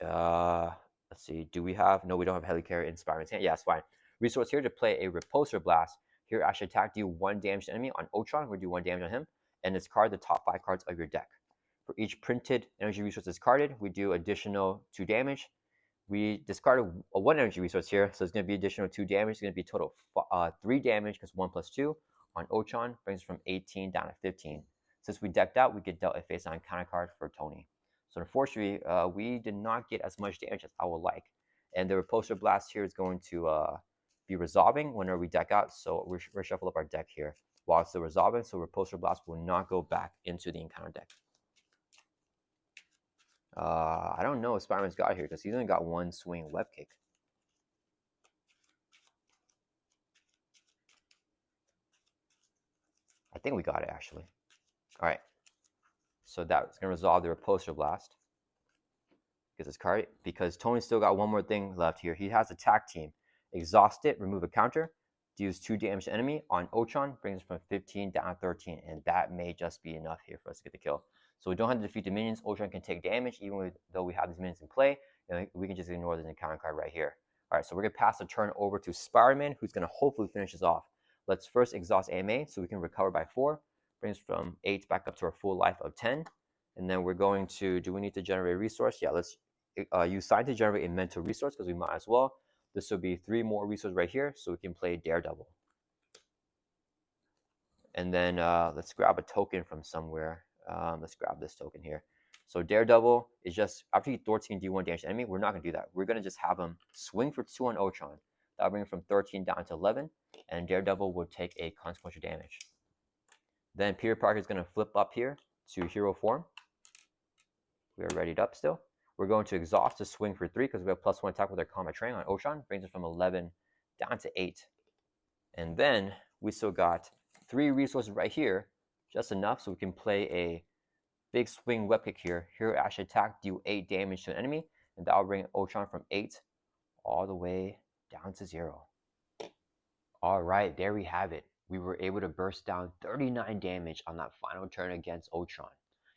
Let's see. Do we have? No, we don't have Helicarrier in Spider-Man's hand. Yeah, it's fine. Resource here to play a Repulsor Blast. Here, actually attack, do 1 damage to enemy. On Ultron, we'll do 1 damage on him. And discard the top 5 cards of your deck. For each printed energy resource discarded, we do additional 2 damage. We discarded a 1 energy resource here, so it's going to be additional 2 damage. It's going to be total 3 damage because 1 plus 2 on Ultron brings us from 18 down to 15. Since we decked out, we get dealt a face-on counter card for Tony. So unfortunately, we did not get as much damage as I would like. And the Repulsor Blast here is going to be resolving whenever we deck out. So we're reshuffle up our deck here while it's still resolving. So Repulsor Blast will not go back into the encounter deck. I don't know if Spider-Man's got here because he's only got 1 swing web kick. I think we got it actually. All right. So that's going to resolve the Repulsor Blast. Because Tony's still got 1 more thing left here. He has attack team. Exhaust it, remove a counter, deals 2 damage to enemy. On Ultron, brings us from 15 down to 13. And that may just be enough here for us to get the kill. So we don't have to defeat the minions. Ultron can take damage even though we have these minions in play. And we can just ignore this encounter card right here. All right, so we're going to pass the turn over to Spider-Man, who's going to hopefully finish this off. Let's first exhaust AMA so we can recover by 4. Brings from 8 back up to our full life of 10. And then we're going to, do we need to generate a resource? Yeah, let's use Sign to generate a mental resource because we might as well. This will be 3 more resources right here so we can play Daredevil. And then let's grab a token from somewhere. Let's grab this token here. So Daredevil is just, after he thwarts, he can do 1 damage to enemy. We're not going to do that. We're going to just have him swing for 2 on Ultron. That'll bring him from 13 down to 11. And Daredevil will take a consequential damage. Then Peter Parker is going to flip up here to hero form. We are readied up still. We're going to exhaust to swing for 3 because we have +1 attack with our combat train on Ultron. Brings it from 11 down to 8. And then we still got 3 resources right here. Just enough so we can play a big swing web kick here. Hero Ash attack, do 8 damage to an enemy. And that will bring Ultron from 8 all the way down to 0. All right, there we have it. We were able to burst down 39 damage on that final turn against Ultron.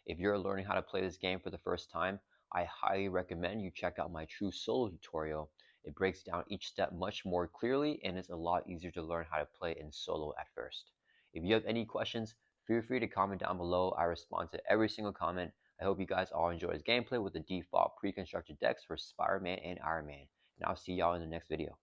If you're learning how to play this game for the first time, I highly recommend you check out my true solo tutorial. It breaks down each step much more clearly and it's a lot easier to learn how to play in solo at first. If you have any questions, feel free to comment down below. I respond to every single comment. I hope you guys all enjoy this gameplay with the default pre-constructed decks for Spider-Man and Iron Man. And I'll see y'all in the next video.